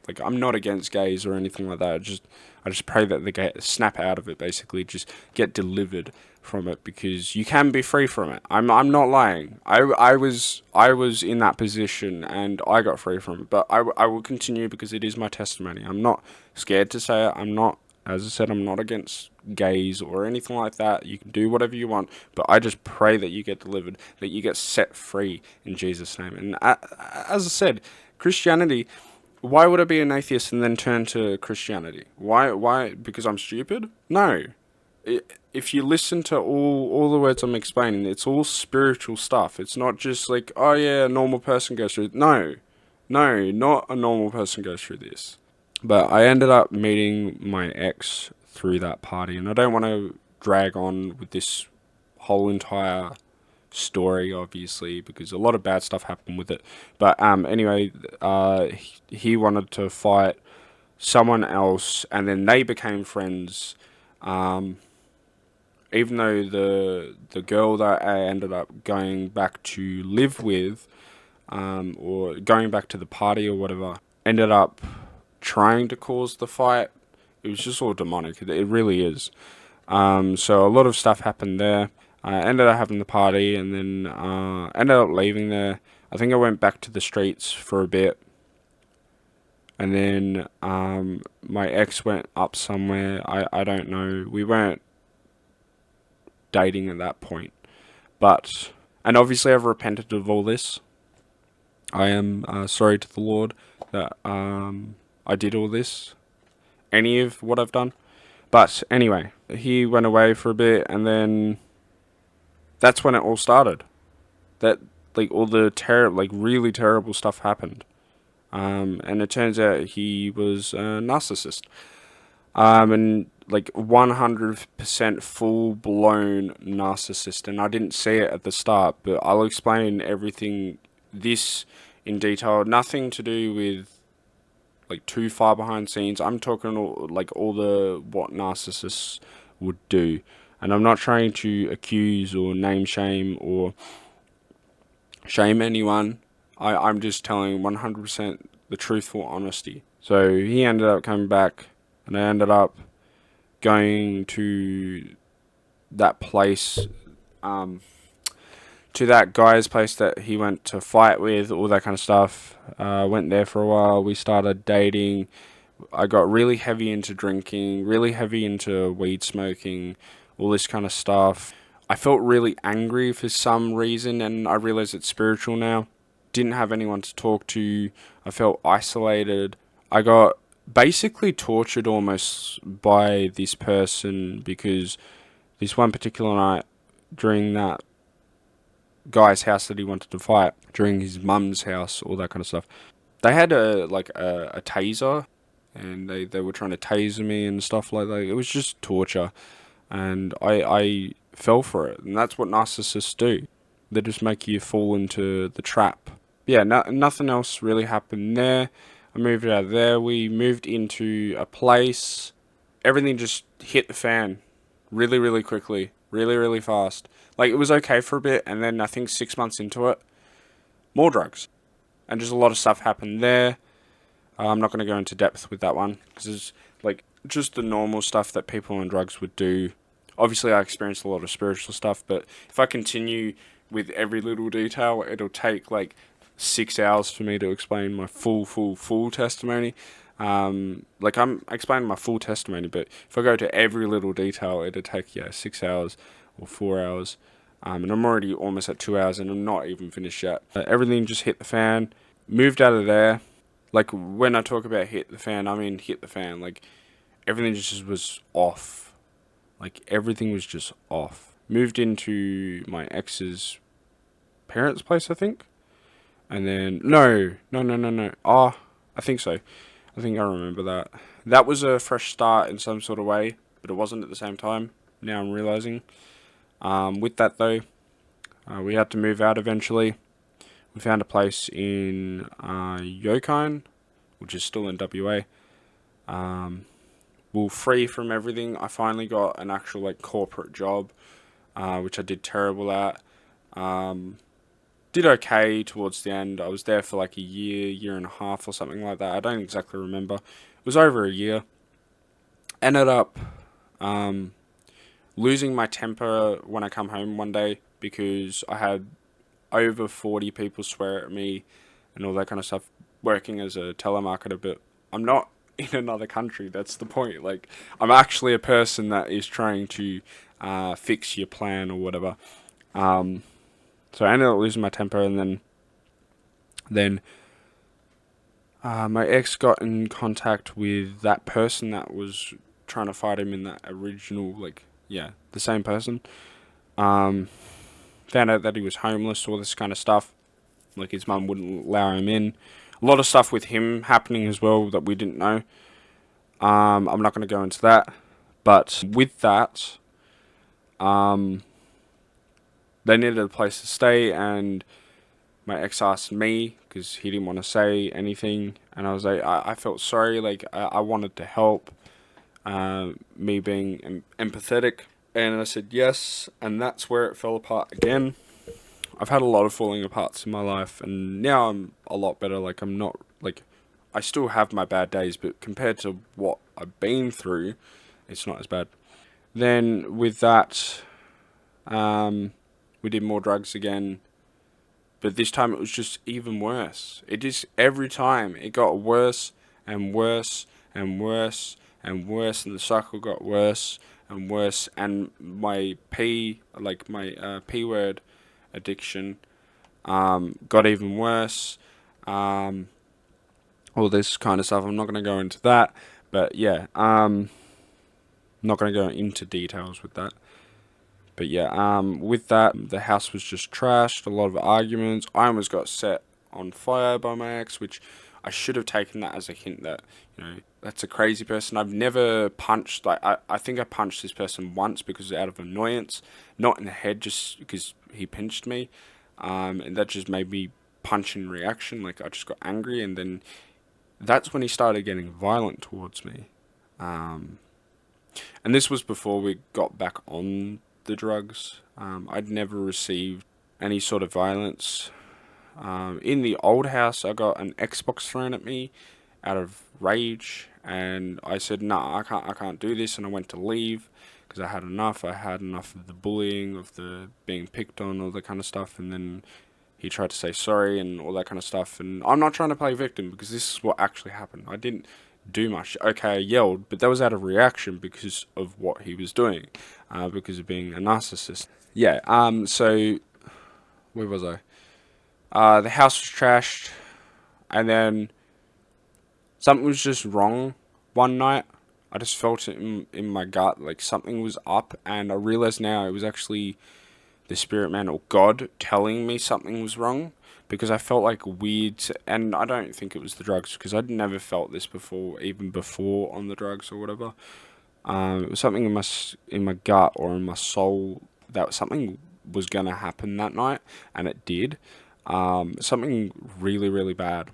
like, I'm not against gays or anything like that. I just pray that they get snap out of it, basically, just get delivered from it, because you can be free from it. I'm not lying. I was in that position and I got free from it, but I will continue because it is my testimony. I'm not scared to say it. I'm not, as I said, I'm not against gays or anything like that. You can do whatever you want, but I just pray that you get delivered, that you get set free in Jesus' name. And as I said, Christianity, why would I be an atheist and then turn to Christianity? Why? Because I'm stupid? No. If you listen to all the words I'm explaining, it's all spiritual stuff. It's not just like, oh yeah, a normal person goes through it. No. No, not a normal person goes through this. But I ended up meeting my ex through that party, and I don't want to drag on with this whole entire story, obviously, because a lot of bad stuff happened with it. But anyway, he wanted to fight someone else, and then they became friends. Um, even though the girl that I ended up going back to live with, or going back to the party or whatever, ended up trying to cause the fight. It was just all demonic. It really is. So a lot of stuff happened there. I ended up having the party, and then ended up leaving there. I think I went back to the streets for a bit, and then my ex went up somewhere. I don't know. We weren't dating at that point, but, and obviously I've repented of all this. I am sorry to the Lord that I did all this, any of what I've done. But anyway, he went away for a bit, and then that's when it all started. That like all the like really terrible stuff happened. And it turns out he was a narcissist. And like 100% full blown narcissist. And I didn't see it at the start, but I'll explain everything this in detail. Nothing to do with like too far behind scenes. I'm talking like all the what narcissists would do. And I'm not trying to accuse or name shame or shame anyone. I'm just telling 100% the truthful honesty. So he ended up coming back, and I ended up going to that place, um, to that guy's place that he went to fight with, all that kind of stuff. Went there for a while. We started dating. I got really heavy into drinking, really heavy into weed smoking, all this kind of stuff. I felt really angry for some reason, and I realized it's spiritual now. Didn't have anyone to talk to. I felt isolated. I got basically tortured almost by this person because this one particular night during that guy's house that he wanted to fight, during his mum's house, all that kind of stuff, they had a taser, and they were trying to taser me and stuff like that. It was just torture, and I fell for it, and that's what narcissists do. They just make you fall into the trap. Yeah, nothing else really happened there. I moved out of there. We moved into a place. Everything just hit the fan really, really quickly, really, really fast. Like, it was okay for a bit, and then I think 6 months into it, more drugs. And just a lot of stuff happened there. I'm not going to go into depth with that one, because it's like just the normal stuff that people on drugs would do. Obviously, I experienced a lot of spiritual stuff, but if I continue with every little detail, it'll take like 6 hours for me to explain my full testimony. Like, I'm explaining my full testimony, but if I go to every little detail, it'll take 6 hours or 4 hours. And I'm already almost at 2 hours, and I'm not even finished yet. Everything just hit the fan. Moved out of there. Like, when I talk about hit the fan, I mean hit the fan. Like, everything just was off. Like, everything was just off. Moved into my ex's parents' place, I think. And then, no. Oh, I think so. I think I remember that. That was a fresh start in some sort of way, but it wasn't at the same time. Now I'm realizing. With that, though, we had to move out eventually. We found a place in Yokine, which is still in WA. Well, free from everything. I finally got an actual like corporate job, which I did terrible at. Did okay towards the end. I was there for like a year and a half or something like that. I don't exactly remember. It was over a year. Ended up losing my temper when I come home one day because I had over 40 people swear at me and all that kind of stuff working as a telemarketer, but I'm not in another country. That's the point. Like, I'm actually a person that is trying to fix your plan or whatever. So I ended up losing my temper, and then my ex got in contact with that person that was trying to fight him in that original, the same person. Found out that he was homeless, all this kind of stuff. Like, his mum wouldn't allow him in. A lot of stuff with him happening as well that we didn't know. I'm not going to go into that. But with that, they needed a place to stay, and my ex asked me because he didn't want to say anything, and I was like, I felt sorry, like I wanted to help, me being empathetic, and I said yes, and that's where it fell apart again. I've had a lot of falling aparts in my life, and now I'm a lot better. Like, I'm not like, I still have my bad days, but compared to what I've been through, it's not as bad. Then with that, we did more drugs again, but this time it was just even worse. It just, every time it got worse and worse and worse and worse, and the cycle got worse and worse, and my P word addiction got even worse. All this kind of stuff. I'm not going to go into that, but yeah, not going to go into details with that. But yeah, with that, the house was just trashed, a lot of arguments. I almost got set on fire by my ex, which I should have taken that as a hint that, that's a crazy person. I've never punched, like, I think I punched this person once because out of annoyance, not in the head, just because he pinched me. And that just made me punch in reaction. Like, I just got angry, and then that's when he started getting violent towards me. Um, and this was before we got back on the drugs. I'd never received any sort of violence. In the old house, I got an Xbox thrown at me out of rage, and I said, "Nah, I can't do this," and I went to leave because I had enough. I had enough of the bullying, of the being picked on, all that kind of stuff, and then he tried to say sorry and all that kind of stuff. And I'm not trying to play victim because this is what actually happened. I didn't do much. Okay, I yelled, but that was out of reaction because of what he was doing, because of being a narcissist. Yeah. So where was I? The house was trashed, and then something was just wrong one night. I just felt it in my gut, like something was up, and I realized now it was actually the spirit man or God telling me something was wrong because I felt like weird, and I don't think it was the drugs because I'd never felt this before, even before on the drugs or whatever. It was something in my gut or in my soul that something was gonna happen that night, and it did. Something really really bad.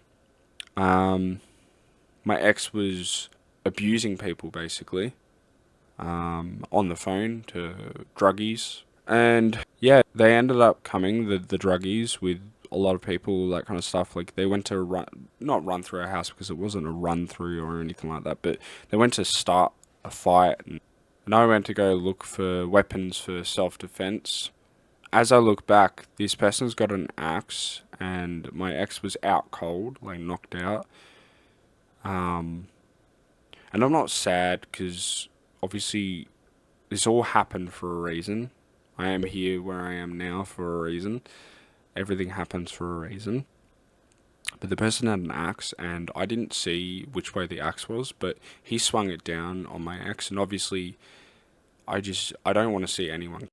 Um, my ex was abusing people basically, on the phone to druggies. And yeah, they ended up coming, the druggies, with a lot of people, that kind of stuff. Like, they went to not run through our house because it wasn't a run through or anything like that, but they went to start a fight. And I went to go look for weapons for self defense. As I look back, this person's got an axe, and my ex was out cold, like knocked out. Um, and I'm not sad because obviously this all happened for a reason. I am here where I am now for a reason. Everything happens for a reason. But the person had an axe, and I didn't see which way the axe was, but he swung it down on my ex, and obviously, I don't want to see anyone.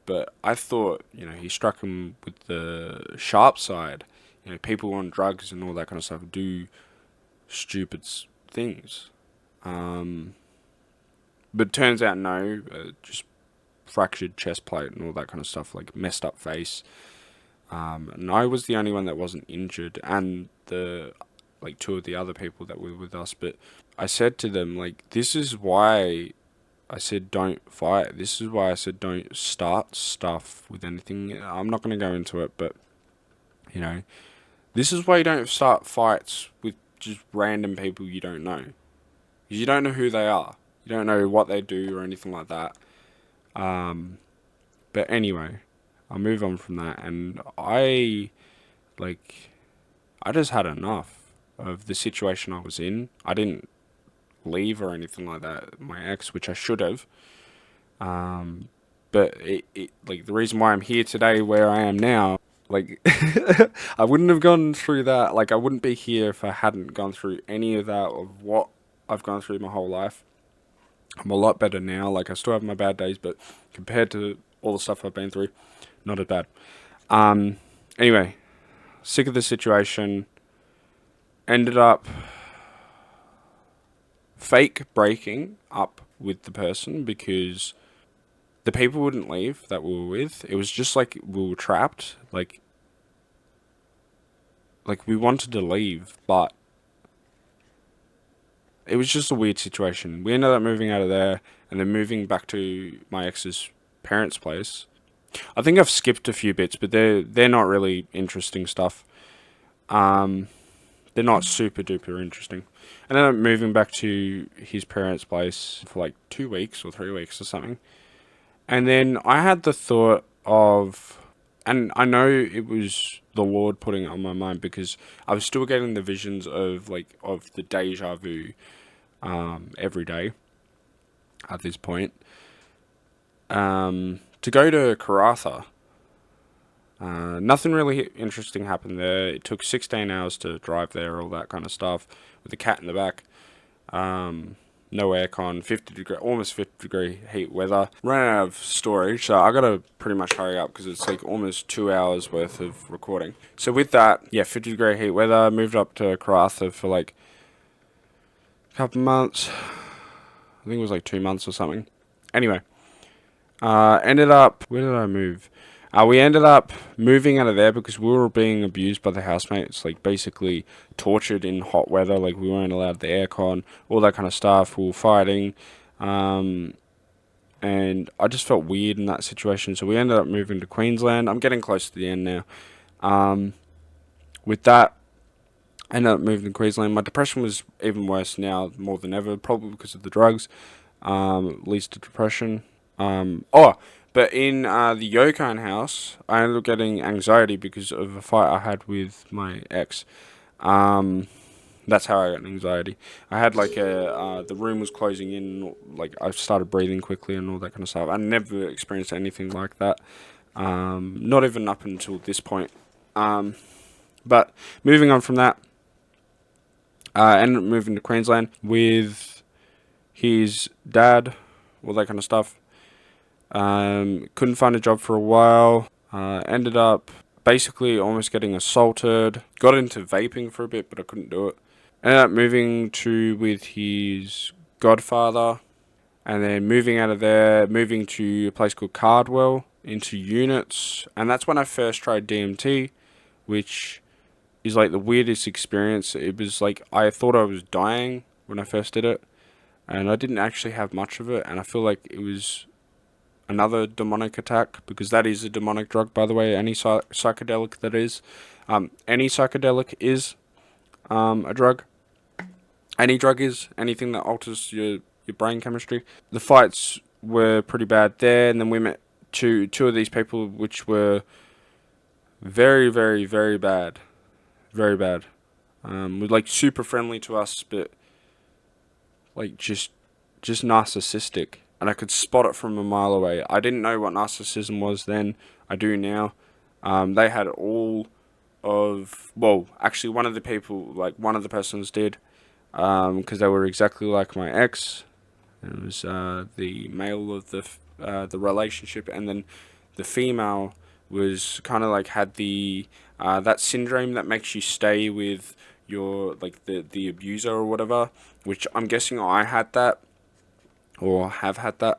But I thought, he struck him with the sharp side. People on drugs and all that kind of stuff do stupid things. Um, but turns out no, just fractured chest plate and all that kind of stuff, like messed up face. And I was the only one that wasn't injured, and the like two of the other people that were with us. But I said to them, like, this is why I said don't fight. This is why I said don't start stuff with anything. I'm not going to go into it, but you know, this is why you don't start fights with just random people you don't know. 'Cause you don't know who they are. You don't know what they do or anything like that. Um, but anyway, I'll move on from that. And like, I just had enough of the situation I was in. I didn't leave or anything like that, my ex, which I should have. Um, but like, the reason why I'm here today, where I am now, like, I wouldn't have gone through that. Like, I wouldn't be here if I hadn't gone through any of that of what I've gone through my whole life. I'm a lot better now. Like, I still have my bad days, but compared to all the stuff I've been through, not as bad. Um, anyway, sick of the situation. Ended up fake breaking up with the person because the people wouldn't leave that we were with. It was just like we were trapped. Like we wanted to leave, but it was just a weird situation. We ended up moving out of there and then moving back to my ex's parents' place. I think I've skipped a few bits, but they're not really interesting stuff. Um, they're not super duper interesting. And then I'm moving back to his parents' place for like 2 weeks or 3 weeks or something. And then I had the thought of, and I know it was the Lord putting it on my mind because I was still getting the visions of the deja vu, every day at this point. To go to Karatha. Nothing really interesting happened there. It took 16 hours to drive there, all that kind of stuff, with the cat in the back. Um, no aircon, 50 degree, almost 50 degree heat weather. Ran out of storage, so I gotta pretty much hurry up because it's like almost 2 hours worth of recording. So with that, yeah, 50 degree heat weather. Moved up to Karratha for like a couple months. I think it was like 2 months or something. Anyway, ended up, where did I move? We ended up moving out of there because we were being abused by the housemates, like basically tortured in hot weather. Like we weren't allowed the aircon, all that kind of stuff. We were fighting, and I just felt weird in that situation. So we ended up moving to Queensland. I'm getting close to the end now. With that, I ended up moving to Queensland. My depression was even worse now, more than ever, probably because of the drugs. Leads to depression. But in the Yokine house, I ended up getting anxiety because of a fight I had with my ex. That's how I got anxiety. I had like the room was closing in, like I started breathing quickly and all that kind of stuff. I never experienced anything like that. Not even up until this point. But moving on from that, I ended up moving to Queensland with his dad, all that kind of stuff. Couldn't find a job for a while. Ended up basically almost getting assaulted. Got into vaping for a bit, but I couldn't do it. Ended up moving to with his godfather, and then moving out of there, moving to a place called Cardwell into units, and that's when I first tried DMT, which is like the weirdest experience. It was like I thought I was dying when I first did it, and I didn't actually have much of it, and I feel like it was another demonic attack, because that is a demonic drug, by the way. Any psychedelic that is, any psychedelic is a drug. Any drug is anything that alters your brain chemistry. The fights were pretty bad there, and then we met two of these people, which were very, very, very bad, very bad. Were like super friendly to us, but like just narcissistic. And I could spot it from a mile away. I didn't know what narcissism was then. I do now. They had all of, well, actually one of the people, like one of the persons did, because they were exactly like my ex. It was the male of the relationship, and then the female was kind of like had the that syndrome that makes you stay with your like the abuser or whatever, which I'm guessing I had that or have had that.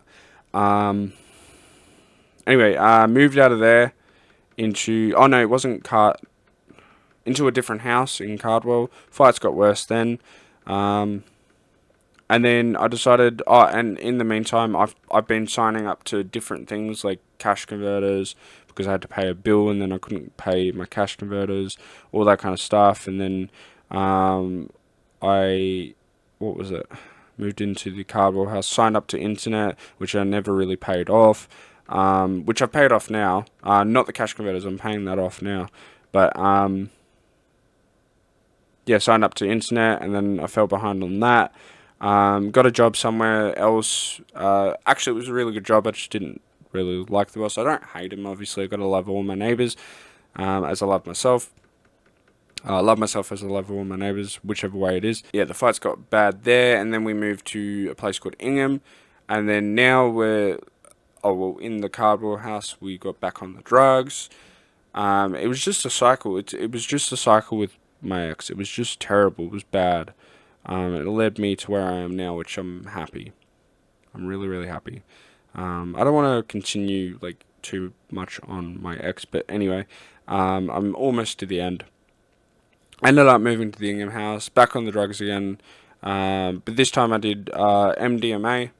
Anyway, moved out of there into, oh no, it wasn't into a different house in Cardwell. Fights got worse then. And then I decided, and in the meantime, I've been signing up to different things like cash converters, because I had to pay a bill and then I couldn't pay my cash converters, all that kind of stuff. And then what was it? Moved into the Cardwell house, signed up to internet, which I never really paid off, which I've paid off now. Not the cash converters, I'm paying that off now. But yeah, signed up to internet, and then I fell behind on that. Got a job somewhere else. Actually, it was a really good job. I just didn't really like the boss. I don't hate him, obviously. I got to love all my neighbours, as I love myself. I love myself as I love all my neighbours, whichever way it is. Yeah, the fights got bad there, and then we moved to a place called Ingham, and then now we're, in the Cardwell house, we got back on the drugs. It was just a cycle. It was just a cycle with my ex. It was just terrible. It was bad. It led me to where I am now, which I'm happy. I'm really, really happy. I don't want to continue like too much on my ex, but anyway, I'm almost to the end. I ended up moving to the Ingham house, back on the drugs again, but this time I did MDMA,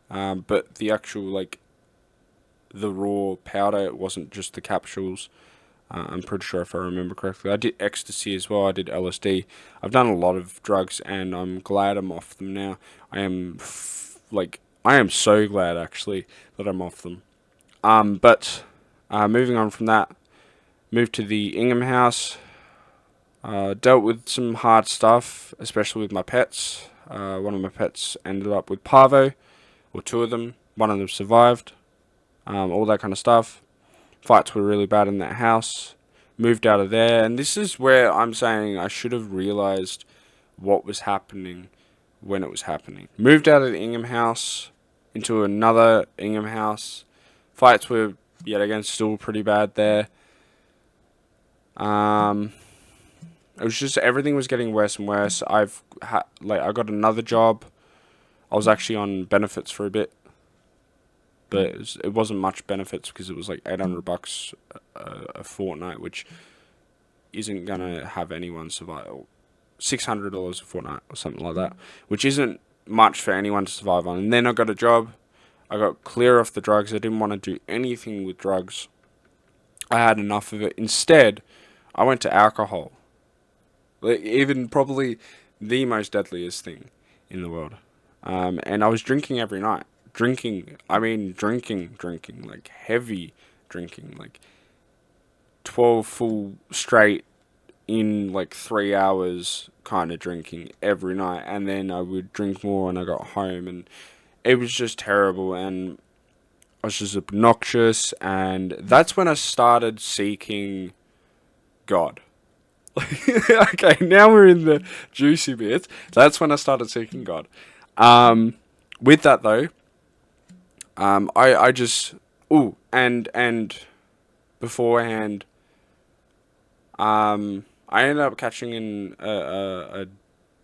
but the actual like the raw powder. It wasn't just the capsules. I'm pretty sure if I remember correctly. I did ecstasy as well. I did LSD. I've done a lot of drugs, and I'm glad I'm off them now. I am I am so glad actually that I'm off them. But moving on from that, moved to the Ingham house. Dealt with some hard stuff, especially with my pets. One of my pets ended up with parvo, or two of them. One of them survived. All that kind of stuff. Fights were really bad in that house. Moved out of there, and this is where I'm saying I should have realized what was happening when it was happening. Moved out of the Ingham house into another Ingham house. Fights were yet again still pretty bad there. It was just everything was getting worse and worse. I got another job. I was actually on benefits for a bit, but it wasn't much benefits because it was like $800 a fortnight, which isn't gonna have anyone survive. $600 a fortnight or something like that, which isn't much for anyone to survive on. And then I got a job. I got clear off the drugs. I didn't want to do anything with drugs. I had enough of it. Instead, I went to alcohol. Like, even probably the most deadliest thing in the world. And I was drinking every night. Drinking, like heavy drinking, like 12 full straight in like 3 hours kind of drinking every night. And then I would drink more when I got home, and it was just terrible. And I was just obnoxious, and that's when I started seeking God. Okay, now we're in the juicy bits. That's when I started seeking God. With that though, I just and beforehand, I ended up catching a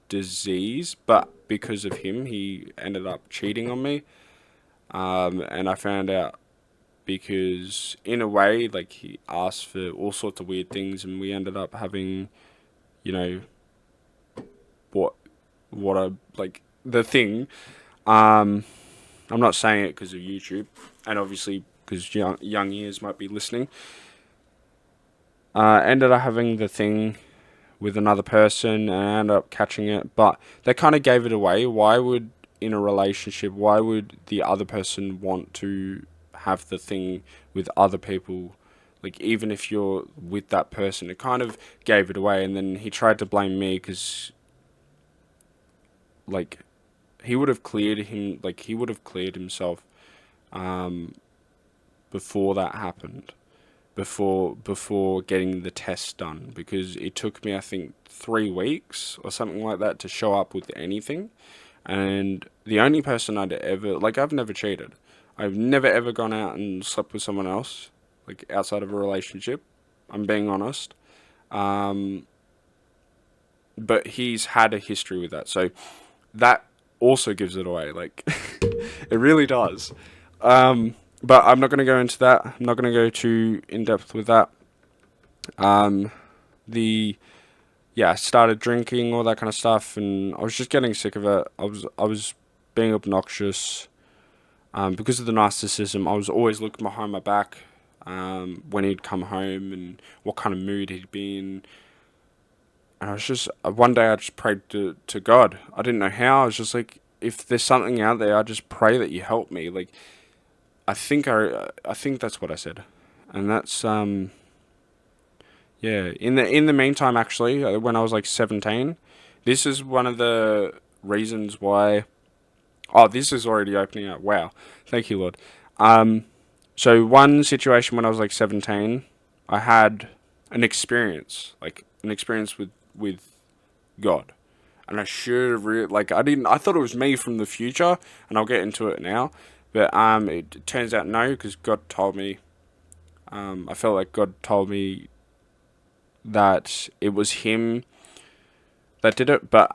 disease, but because of him, he ended up cheating on me. And I found out because in a way, like, he asked for all sorts of weird things, and we ended up having, you know, what I like the thing. I'm not saying it because of YouTube, and obviously because young ears might be listening. Ended up having the thing with another person, and I ended up catching it, but they kind of gave it away. Why would, in a relationship, why would the other person want to have the thing with other people? Like, even if you're with that person, it kind of gave it away. And then he tried to blame me because, like, he would have cleared himself before that happened, before getting the test done, because it took me, I think, 3 weeks or something like that to show up with anything. And the only person I've never cheated. I've never ever gone out and slept with someone else, like, outside of a relationship. I'm being honest. But he's had a history with that, so that also gives it away. Like, it really does. But I'm not going to go into that. I'm not going to go too in depth with that. I started drinking, all that kind of stuff, and I was just getting sick of it. I was being obnoxious. Because of the narcissism, I was always looking behind my back when he'd come home and what kind of mood he'd be in. And I was just, one day I just prayed to God. I didn't know how. I was just like, if there's something out there, I just pray that you help me. Like, I think that's what I said. And that's, yeah. In the meantime, actually, when I was like 17, this is one of the reasons why. Oh, this is already opening up. Wow. Thank you, Lord. So one situation when I was like 17, I had an experience with God. And I should have I thought it was me from the future, and I'll get into it now. But it turns out no, because God told me. I felt like God told me that it was him that did it. But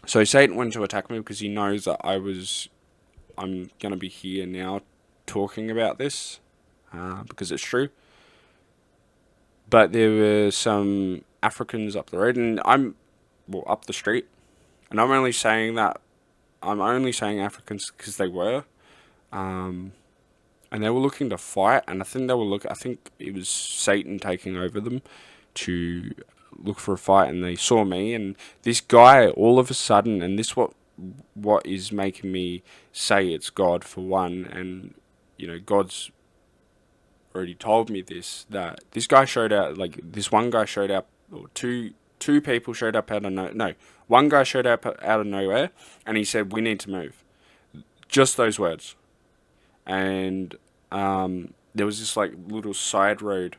so Satan went to attack me because he knows that I'm gonna be here now talking about this, because it's true. But there were some Africans up the road, and up the street, and I'm only saying Africans because they were, and they were looking to fight, and I think it was Satan taking over them to look for a fight, and they saw me, and this guy all of a sudden, and this what is making me say it's God, for one, and God's already told me that this guy showed up, like, this one guy showed up, or two people showed up out of one guy showed up out of nowhere, and he said, "We need to move." Just those words. And there was this like little side road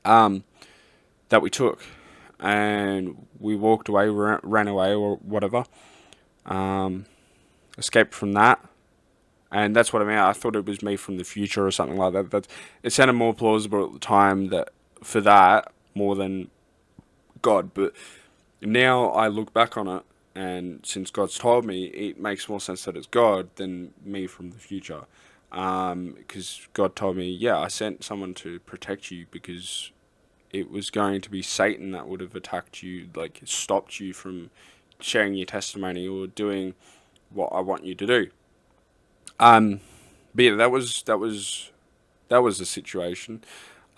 that we took, and we walked away, ran away, or whatever. Escaped from that, and that's what I mean. I thought it was me from the future or something like that. It sounded more plausible at the time that for that more than God. But now I look back on it, and since God's told me, it makes more sense that it's God than me from the future. Because God told me, yeah, I sent someone to protect you because it was going to be Satan that would have attacked you, like stopped you from sharing your testimony or doing what I want you to do. But yeah, that was the situation.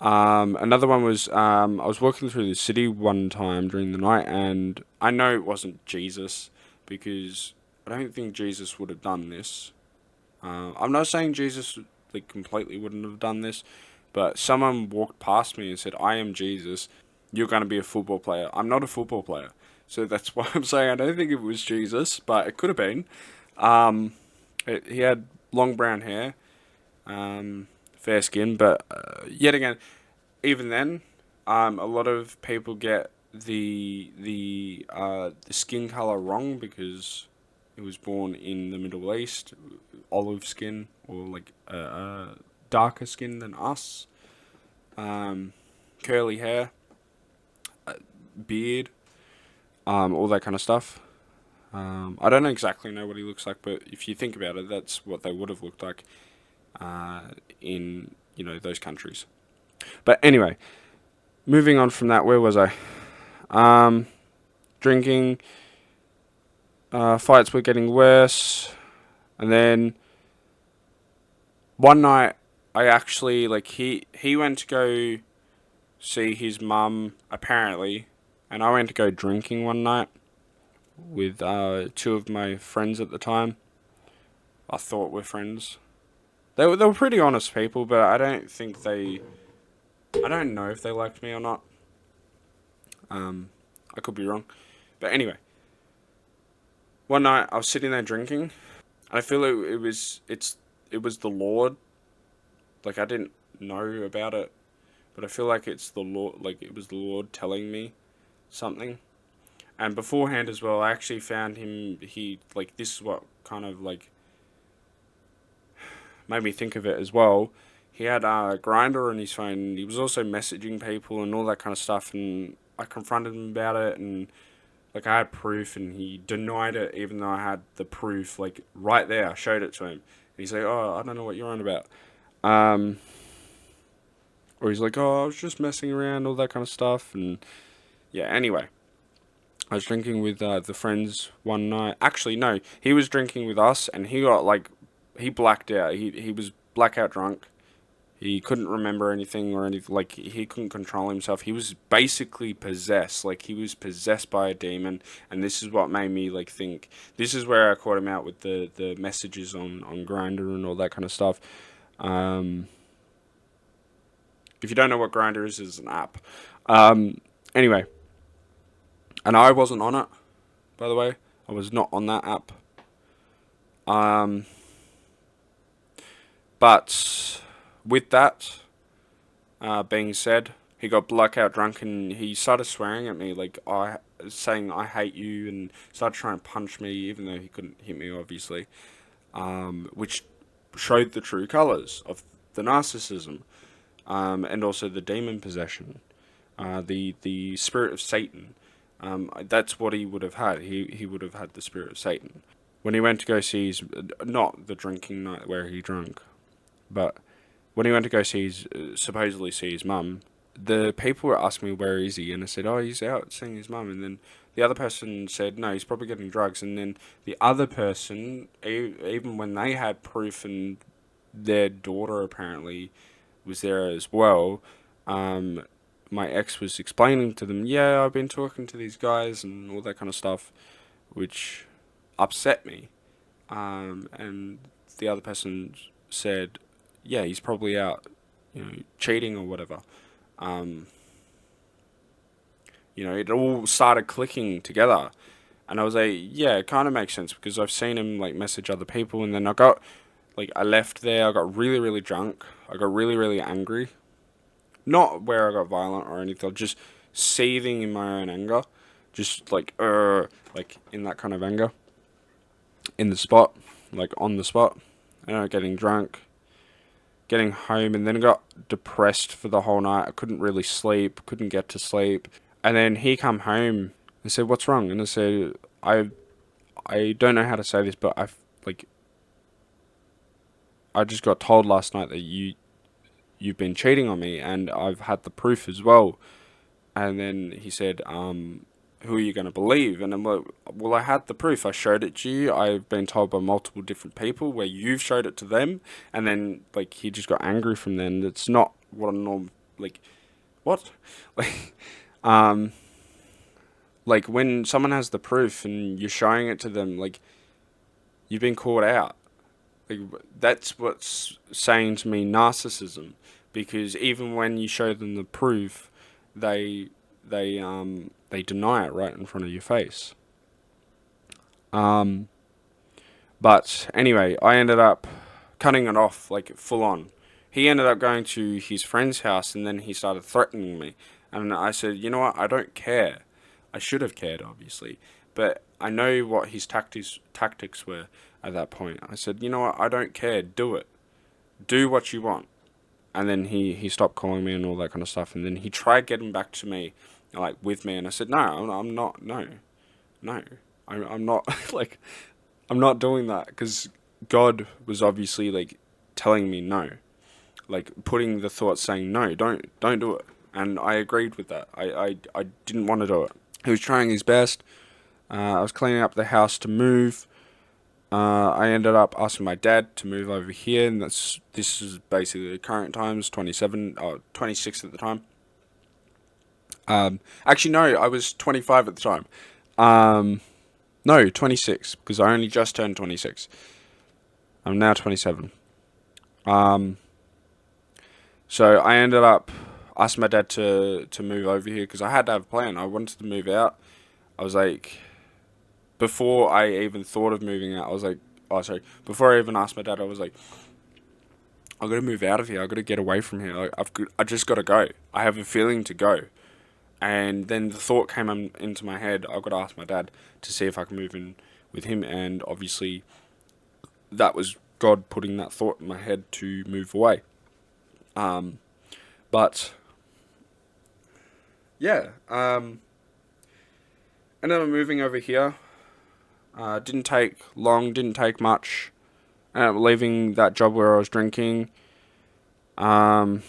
Another one was I was walking through the city one time during the night, and I know it wasn't Jesus because I don't think Jesus would have done this. I'm not saying Jesus like completely wouldn't have done this, but someone walked past me and said, "I am Jesus. You're going to be a football player." I'm not a football player, so that's why I'm saying I don't think it was Jesus, but it could have been. He had long brown hair, fair skin, but yet again, even then, a lot of people get the skin color wrong because he was born in the Middle East, olive skin or like darker skin than us, curly hair, beard, all that kind of stuff. I don't exactly know what he looks like, but if you think about it, that's what they would have looked like in those countries. But anyway, moving on from that, where was I? Drinking. Fights were getting worse, and then one night I actually he went to go see his mum apparently, and I went to go drinking one night with two of my friends at the time. I thought were friends. They were pretty honest people, but I don't think I don't know if they liked me or not. I could be wrong, but anyway, one night I was sitting there drinking, and I feel it was the Lord. Like I didn't know about it, but I feel like it's the Lord. Like it was the Lord telling me something. And beforehand as well, I actually found him. He like this is what kind of like made me think of it as well. He had a grinder on his phone. He was also messaging people and all that kind of stuff. And I confronted him about it, and like I had proof, and he denied it, even though I had the proof like right there. I showed it to him, and he's like, "Oh, I don't know what you're on about." Um, or he's like, "Oh, I was just messing around, all that kind of stuff." And yeah, anyway, I was drinking with the friends one night. Actually, no, he was drinking with us, and he got like he blacked out. He was blackout drunk. He couldn't remember anything or anything. Like he couldn't control himself. He was basically possessed. Like he was possessed by a demon. And this is what made me like think. This is where I caught him out with the messages on Grinder and all that kind of stuff. Um, if you don't know what Grinder is, it's an app. Anyway, and I wasn't on it. By the way, I was not on that app. Um, but with that being said, he got blackout drunk and he started swearing at me, like I saying I hate you, and started trying to punch me, even though he couldn't hit me, obviously. Which showed the true colors of the narcissism, and also the demon possession, the spirit of Satan. That's what he would have had. He would have had the spirit of Satan when he went to go see his, not the drinking night where he drank, but when he went to go see his, supposedly see his mum, the people were asking me where is he, and I said, oh, he's out seeing his mum, and then the other person said, no, he's probably getting drugs, and then the other person, even when they had proof, and their daughter apparently was there as well, my ex was explaining to them, yeah, I've been talking to these guys and all that kind of stuff, which upset me, and the other person said, yeah, he's probably out, cheating or whatever. Um, it all started clicking together, and I was like, yeah, it kind of makes sense because I've seen him like message other people, and then I left there. I got really, really drunk. I got really, really angry. Not where I got violent or anything. Just seething in my own anger, just like in that kind of anger, in the spot, like on the spot. Getting drunk, getting home, and then I got depressed for the whole night. I couldn't really sleep, couldn't get to sleep. And then he come home and said, "What's wrong?" And I said, I don't know how to say this, but like I just got told last night that you've been cheating on me, and I've had the proof as well." And then he said, "Who are you going to believe?" And I'm like, "Well, I had the proof. I showed it to you. I've been told by multiple different people where you've showed it to them." And then, like, he just got angry from then. That's not what a norm, like, what? Like, um, like, when someone has the proof and you're showing it to them, like, you've been caught out. Like, that's what's saying to me narcissism. Because even when you show them the proof, they they deny it right in front of your face. Um, but anyway, I ended up cutting it off like full on. He ended up going to his friend's house, and then he started threatening me. And I said, "You know what? I don't care. I should have cared, obviously, but I know what his tactics were at that point." I said, "You know what? I don't care. Do it. Do what you want." And then he stopped calling me and all that kind of stuff. And then he tried getting back to me, like, with me. And I said, "No, I'm not. No, no, I'm not." Like, I'm not doing that, because God was obviously like telling me no, like putting the thought saying no, don't do it. And I agreed with that. I didn't want to do it. He was trying his best. I was cleaning up the house to move. I ended up asking my dad to move over here, and this is basically the current times, 27 or 26 at the time. Actually, no, I was 25 at the time. No, 26, because I only just turned 26. I'm now 27. Um, so I ended up asking my dad to move over here, because I had to have a plan. I wanted to move out. I was like, before I even thought of moving out, I was like, oh, sorry, before I even asked my dad, I was like, "I got to move out of here. I got to get away from here. I just got to go. I have a feeling to go." And then the thought came into my head, "I've got to ask my dad to see if I can move in with him." And obviously, that was God putting that thought in my head to move away. But yeah, ended up moving over here. Didn't take long, didn't take much. Ended up leaving that job where I was drinking. Um,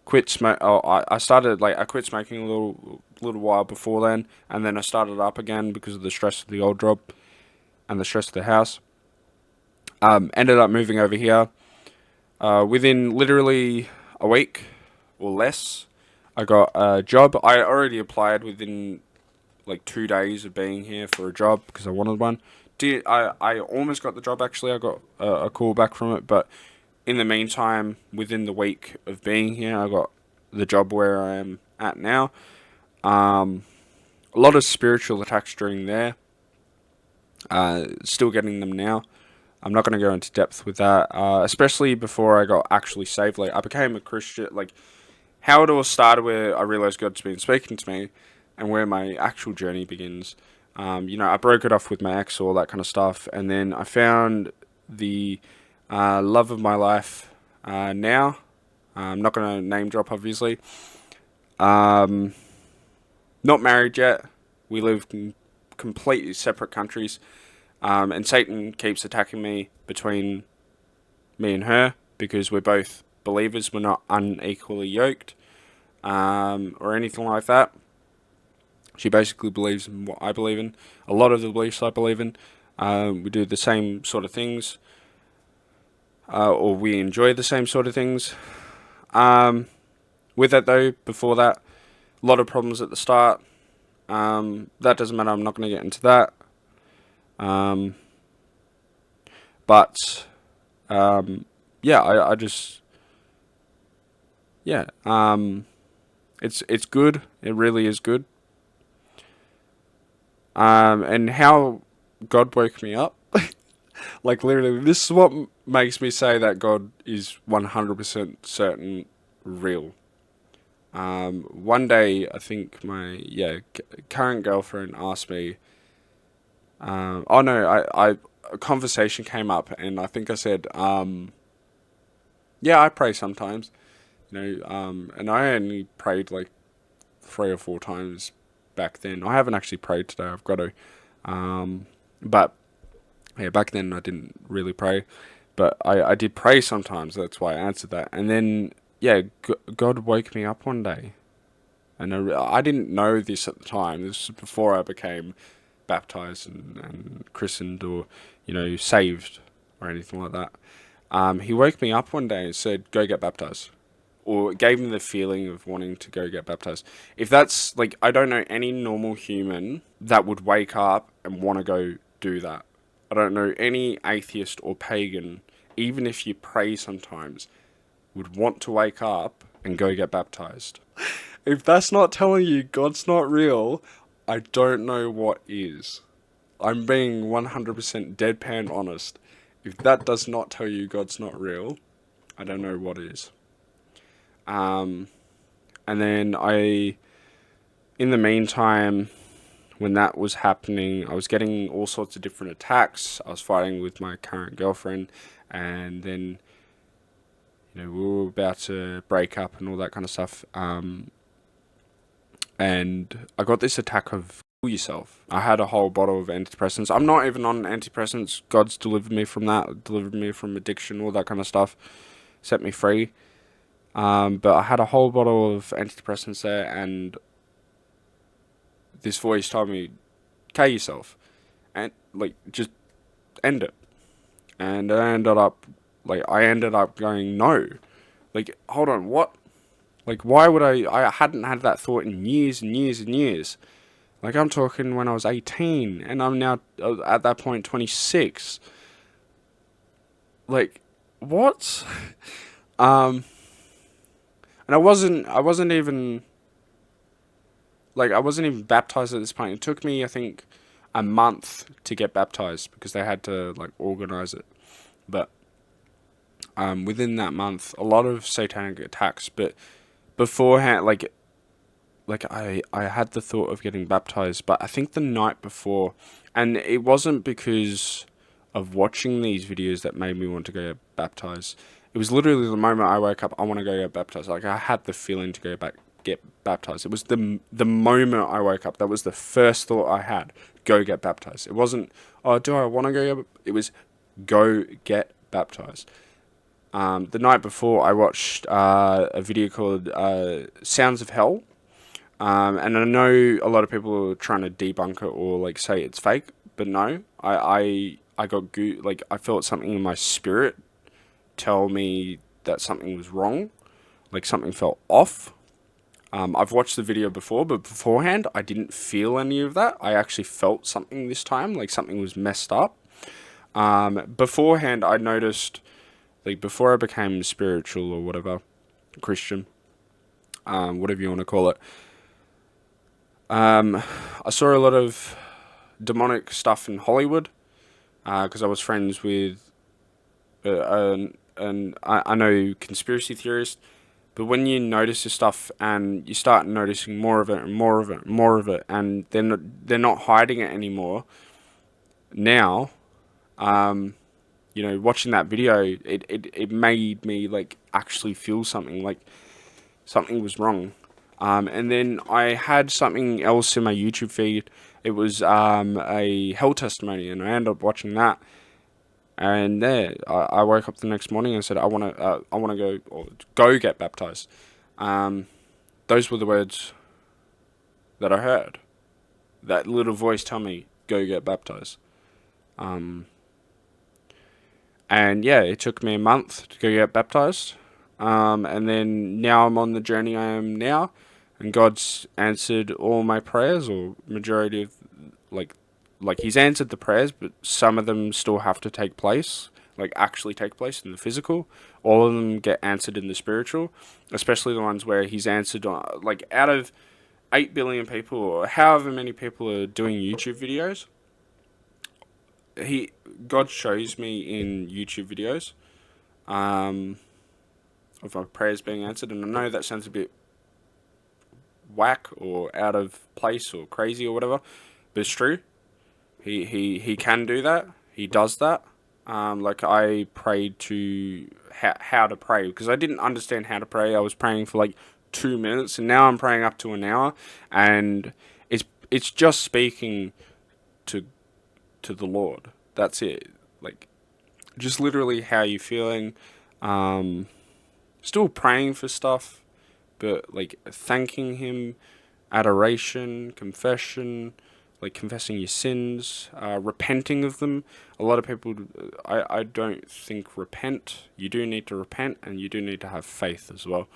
quit smoke. Oh, I quit smoking a little while before then, and then I started up again because of the stress of the old job and the stress of the house. Ended up moving over here. Within literally a week or less, I got a job. I already applied within like 2 days of being here for a job because I wanted one. I almost got the job, actually. I got a call back from it, but in the meantime, within the week of being here, I got the job where I am at now. A lot of spiritual attacks during there. Still getting them now. I'm not going to go into depth with that, especially before I got actually saved. Like, I became a Christian. Like, how it all started, where I realized God's been speaking to me, and where my actual journey begins. I broke it off with my ex, all that kind of stuff, and then I found the love of my life now. I'm not going to name drop, obviously. Um, Not married yet. We live in completely separate countries. And Satan keeps attacking me between me and her, because we're both believers. We're not unequally yoked or anything like that. She basically believes in what I believe in. A lot of the beliefs I believe in. We do the same sort of things, or we enjoy the same sort of things. With that though, before that, a lot of problems at the start. That doesn't matter. I'm not going to get into that. But yeah, I just yeah. It's good. It really is good. And how God woke me up, like literally, this is what makes me say that God is 100% certain real. One day, I think my current girlfriend asked me. Oh no, a conversation came up, and I think I said, yeah, I pray sometimes. And I only prayed like 3 or 4 times back then. I haven't actually prayed today. I've got to. But yeah, back then I didn't really pray, but I did pray sometimes. That's why I answered that. And then yeah, God woke me up one day, and I didn't know this at the time. This was before I became baptized and christened or saved or anything like that. He woke me up one day and said, "Go get baptized." Or it gave me the feeling of wanting to go get baptized. If that's like, I don't know any normal human that would wake up and want to go do that. I don't know any atheist or pagan, even if you pray sometimes, would want to wake up and go get baptized. If that's not telling you God's not real, I don't know what is. I'm being 100% deadpan honest. If that does not tell you God's not real, I don't know what is. And then in the meantime, when that was happening, I was getting all sorts of different attacks. I was fighting with my current girlfriend, and then, we were about to break up and all that kind of stuff. And I got this attack of kill yourself. I had a whole bottle of antidepressants. I'm not even on antidepressants. God's delivered me from that, delivered me from addiction, all that kind of stuff, set me free. But I had a whole bottle of antidepressants there, and this voice told me, kill yourself, and like just end it. And I ended up going, no, like hold on, what? Like why would I hadn't had that thought in years and years and years. Like I'm talking when I was 18, and I'm now at that point 26. Like what? And I wasn't even baptized at this point. It took me, I think, a month to get baptized because they had to like organize it. But within that month, a lot of satanic attacks. But beforehand, I had the thought of getting baptized, but I think the night before, and it wasn't because of watching these videos that made me want to go get baptized. It was literally the moment I woke up, I want to go get baptized. Like I had the feeling to get baptized. It was the moment I woke up. That was the first thought I had. Go get baptized. It wasn't, oh, do I want to go? It was, go get baptized. The night before, I watched a video called Sounds of Hell. And I know a lot of people are trying to debunk it or like say it's fake, but no, I got I felt something in my spirit tell me that something was wrong, like something felt off. I've watched the video before, but beforehand I didn't feel any of that. I actually felt something this time, like something was messed up. Beforehand I noticed, like before I became spiritual or whatever, Christian, whatever you want to call it. I saw a lot of demonic stuff in Hollywood because I was friends with and I know conspiracy theorists. But when you notice this stuff and you start noticing more of it and more of it and more of it, and they're not hiding it anymore. Now, watching that video, it made me like actually feel something, like something was wrong. And then I had something else in my YouTube feed. It was a hell testimony, and I ended up watching that. And there, I woke up the next morning and said, I want to go get baptized. Those were the words that I heard. That little voice tell me, go get baptized. And yeah, it took me a month to go get baptized. And then now I'm on the journey I am now, and God's answered all my prayers, or majority of, like he's answered the prayers, but some of them still have to take place, like actually take place in the physical. All of them get answered in the spiritual, especially the ones where he's answered, like out of 8 billion people, or however many people are doing YouTube videos, God shows me in YouTube videos of my prayers being answered. And I know that sounds a bit whack or out of place or crazy or whatever, but it's true. He can do that. He does that. Like I prayed to how to pray because I didn't understand how to pray. I was praying for like 2 minutes, and now I'm praying up to an hour, and it's just speaking to the Lord. That's it. Like just literally how you feeling. Still praying for stuff, but like thanking Him, adoration, confession, like confessing your sins, repenting of them. A lot of people, I don't think repent. You do need to repent, and you do need to have faith as well.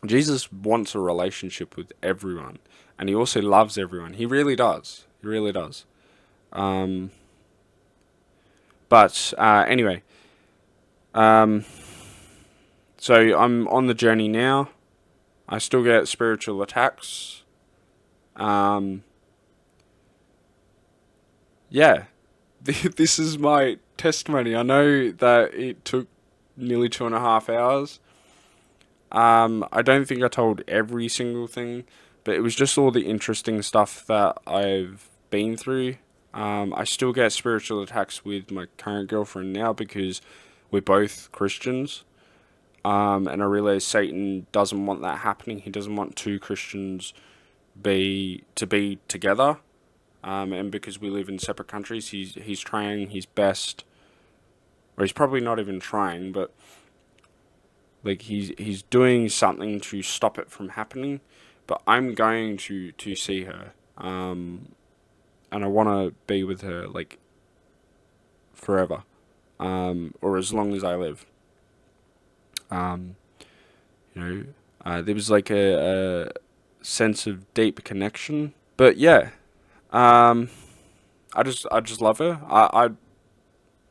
Jesus wants a relationship with everyone, and He also loves everyone. He really does. He really does. But anyway, so I'm on the journey now. I still get spiritual attacks. Yeah, this is my testimony. I know that it took nearly 2.5 hours. I don't think I told every single thing, but it was just all the interesting stuff that I've been through. I still get spiritual attacks with my current girlfriend now because we're both Christians. And I realize Satan doesn't want that happening. He doesn't want two Christians be together. And because we live in separate countries, he's trying his best, or he's probably not even trying, but like he's doing something to stop it from happening. But I'm going to see her, and I want to be with her like forever, or as long as I live. There was like a sense of deep connection. But yeah, I just love her.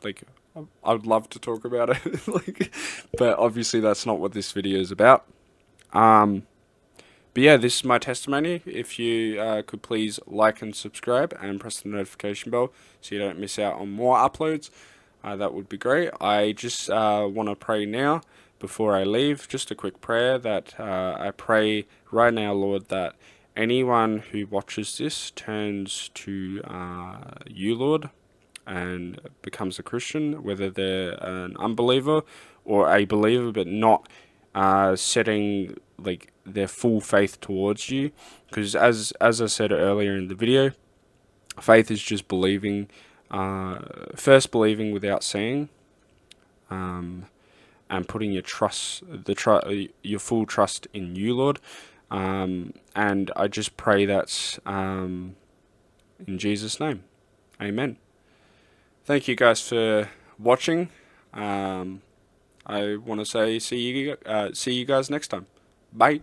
Like I would love to talk about it, like, but obviously that's not what this video is about. But yeah, this is my testimony. If you could please like and subscribe and press the notification bell so you don't miss out on more uploads, that would be great. I just want to pray now before I leave. Just a quick prayer that I pray right now, Lord, that anyone who watches this turns to you, Lord, and becomes a Christian, whether they're an unbeliever or a believer, but not setting like their full faith towards you. Because as I said earlier in the video, faith is just believing, first believing without seeing, and putting your your full trust in you, Lord. And I just pray that's in Jesus' name, Amen. Thank you guys for watching. I want to say see you guys next time. Bye.